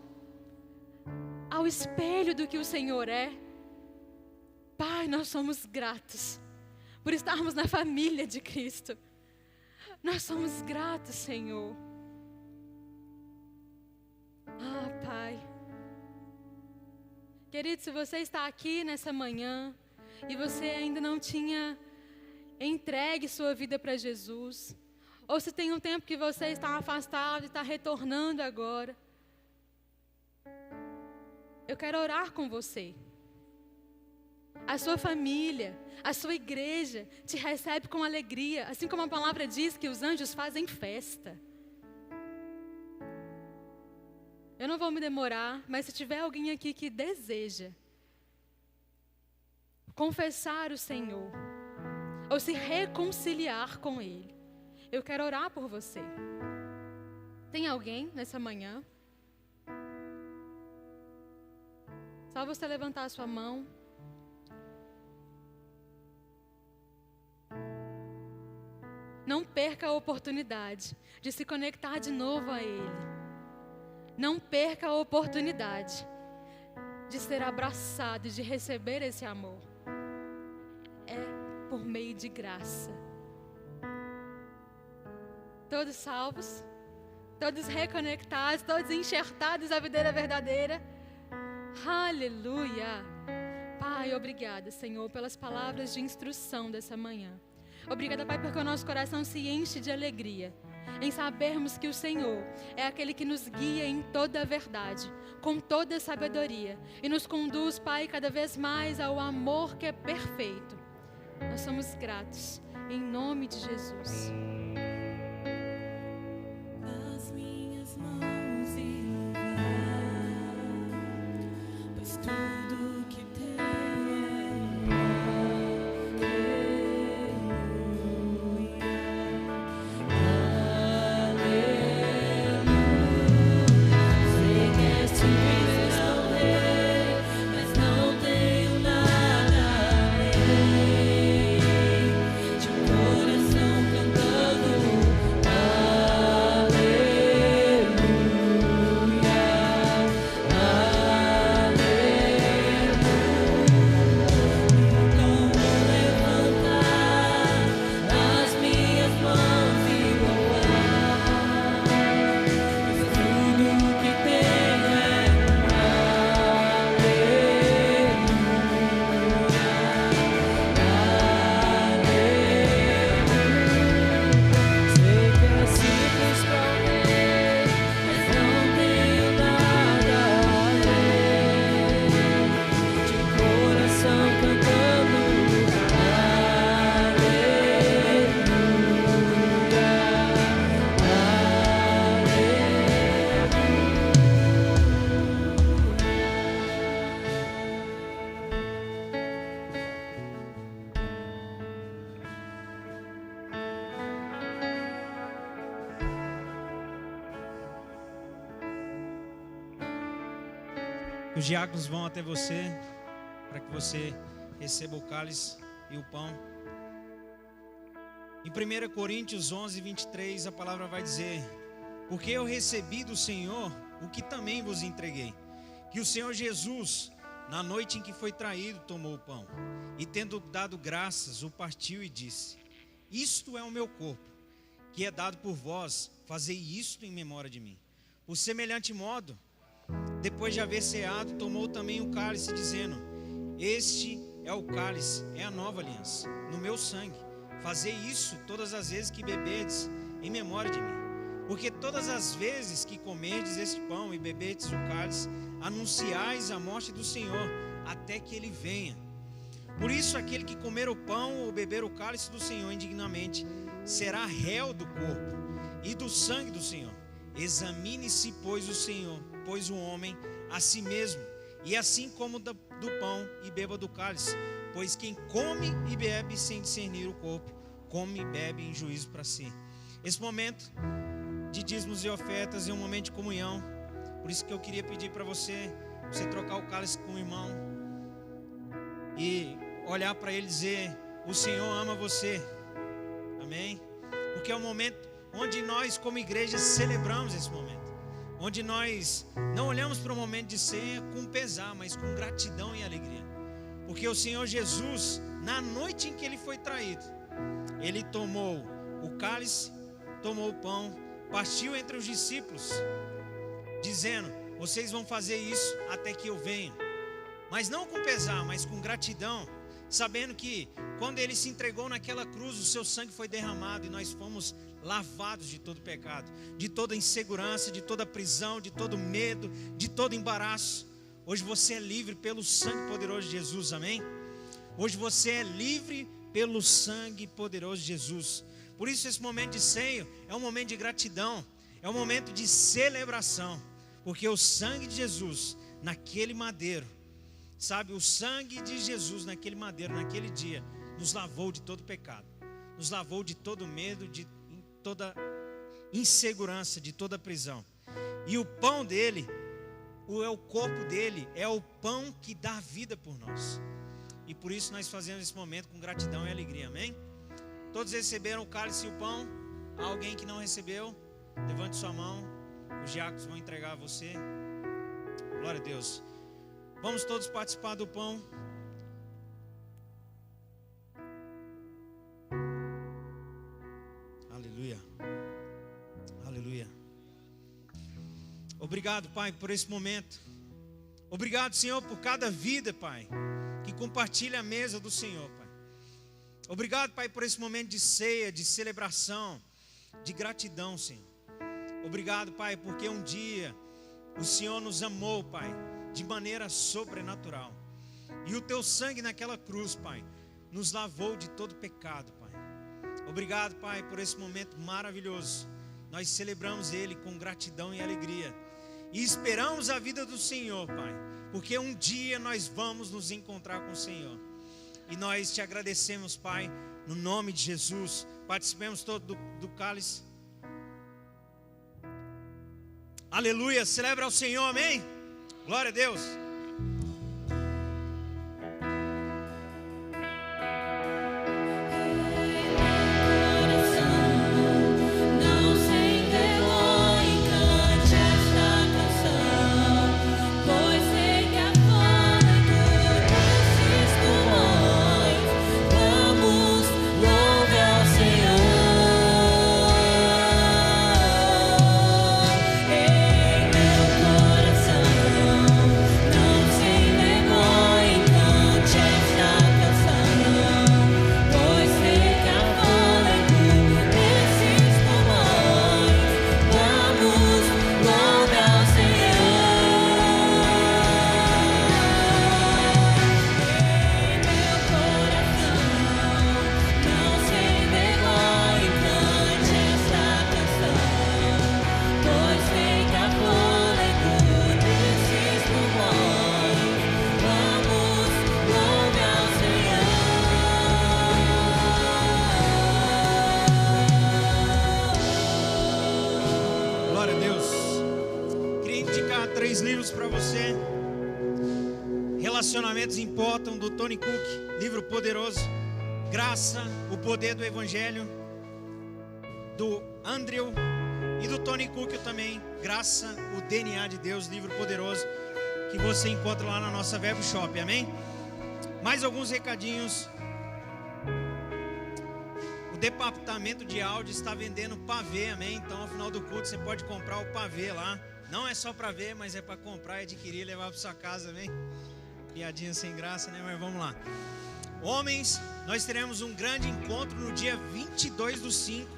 ao espelho do que o Senhor é. Pai, nós somos gratos por estarmos na família de Cristo. Nós somos gratos, Senhor. Ah, Pai. Querido, se você está aqui nessa manhã e você ainda não tinha entregue sua vida para Jesus, ou se tem um tempo que você está afastado e está retornando agora, eu quero orar com você. A sua família, a sua igreja te recebe com alegria, assim como a palavra diz que os anjos fazem festa. Eu não vou me demorar, mas se tiver alguém aqui que deseja confessar o Senhor, ou se reconciliar com Ele, eu quero orar por você. Tem alguém nessa manhã? Só você levantar a sua mão. não perca a oportunidade de se conectar de novo a Ele. Não perca a oportunidade de ser abraçado e de receber esse amor. É por meio de graça. Todos salvos, todos reconectados, todos enxertados à videira verdadeira. Aleluia! Pai, obrigada, Senhor, pelas palavras de instrução dessa manhã. Obrigada, Pai, porque o nosso coração se enche de alegria em sabermos que o Senhor é aquele que nos guia em toda a verdade, com toda a sabedoria, e nos conduz, Pai, cada vez mais ao amor que é perfeito. Nós somos gratos, em nome de Jesus. As minhas mãos e louvar, pois tudo que tenho é aleluia. Sei que és tu meu rei, mas não tenho nada além de um coração cantando Os diáconos vão até você, para que você receba o cálice e o pão. Em 1 Coríntios 11, 23, a palavra vai dizer: porque eu recebi do Senhor o que também vos entreguei, que o Senhor Jesus, na noite em que foi traído, tomou o pão, e tendo dado graças, o partiu e disse: isto é o meu corpo, que é dado por vós, fazei isto em memória de mim. Por semelhante modo, depois de haver ceado, tomou também o cálice, dizendo: este é o cálice, é a nova aliança, no meu sangue. Fazei isso todas as vezes que bebedes, em memória de mim. Porque todas as vezes que comerdes este pão e bebedes o cálice, anunciais a morte do Senhor, até que Ele venha. Por isso, aquele que comer o pão ou beber o cálice do Senhor indignamente, será réu do corpo e do sangue do Senhor. Examine-se, pois o homem a si mesmo, e assim como do pão e beba do cálice. Pois quem come e bebe sem discernir o corpo, come e bebe em juízo para si. Esse momento de dízimos e ofertas é um momento de comunhão. Por isso que eu queria pedir para você trocar o cálice com o irmão e olhar para ele e dizer: o Senhor ama você. Amém? Porque é um momento onde nós, como igreja, celebramos esse momento, onde nós não olhamos para o momento de ceia com pesar, mas com gratidão e alegria. Porque o Senhor Jesus, na noite em que Ele foi traído, Ele tomou o cálice, tomou o pão, partiu entre os discípulos, dizendo: vocês vão fazer isso até que eu venha. Mas não com pesar, mas com gratidão, sabendo que quando Ele se entregou naquela cruz, o seu sangue foi derramado e nós fomos lavados de todo pecado, de toda insegurança, de toda prisão, de todo medo, de todo embaraço. Hoje você é livre pelo sangue poderoso de Jesus, amém? Hoje você é livre pelo sangue poderoso de Jesus. Por isso esse momento de ceia é um momento de gratidão, é um momento de celebração, porque o sangue de Jesus naquele madeiro, sabe, o sangue de Jesus naquele madeiro, naquele dia, nos lavou de todo pecado, nos lavou de todo medo, de toda insegurança, de toda prisão. E o pão dele, o corpo dele, é o pão que dá vida por nós. E por isso nós fazemos esse momento com gratidão e alegria, amém? Todos receberam o cálice e o pão? Há alguém que não recebeu? Levante sua mão. Os diáconos vão entregar a você. Glória a Deus. Vamos todos participar do pão. Aleluia. Aleluia. Obrigado, Pai, por esse momento. Obrigado, Senhor, por cada vida, Pai, que compartilha a mesa do Senhor, Pai. Obrigado, Pai, por esse momento de ceia, de celebração, de gratidão, Senhor. Obrigado, Pai, porque um dia o Senhor nos amou, Pai, de maneira sobrenatural. E o Teu sangue naquela cruz, Pai, nos lavou de todo pecado, Pai. Obrigado, Pai, por esse momento maravilhoso. Nós celebramos Ele com gratidão e alegria. E esperamos a vida do Senhor, Pai, porque um dia nós vamos nos encontrar com o Senhor. E nós te agradecemos, Pai, no nome de Jesus. Participemos todos do cálice. Aleluia, celebra ao Senhor, amém? Glória a Deus. Relacionamentos Importam, do Tony Cook, livro poderoso. Graça, o poder do Evangelho, do Andrew e do Tony Cook também. Graça, o DNA de Deus, livro poderoso, que você encontra lá na nossa Verbo Shop, amém? Mais alguns recadinhos. O departamento de áudio está vendendo pavê, amém? Então, ao final do culto, você pode comprar o pavê lá. Não é só para ver, mas é para comprar, adquirir e levar para sua casa, amém? Piadinha sem graça, né? Mas vamos lá. Homens, nós teremos um grande encontro no dia 22/5,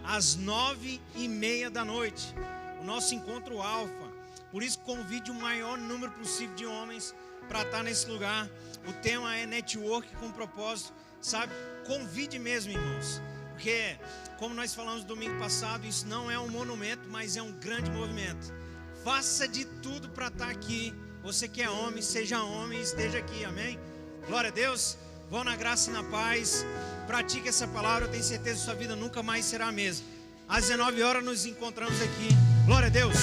às 9:30 da noite. O nosso encontro alfa. Por isso, convide o maior número possível de homens para estar nesse lugar. O tema é network com propósito, sabe? Convide mesmo, irmãos. Porque, como nós falamos domingo passado, isso não é um monumento, mas é um grande movimento. Faça de tudo para estar aqui. Você que é homem, seja homem e esteja aqui, amém? Glória a Deus. Vão na graça e na paz. Pratique essa palavra, eu tenho certeza que sua vida nunca mais será a mesma. Às 19 horas nos encontramos aqui. Glória a Deus.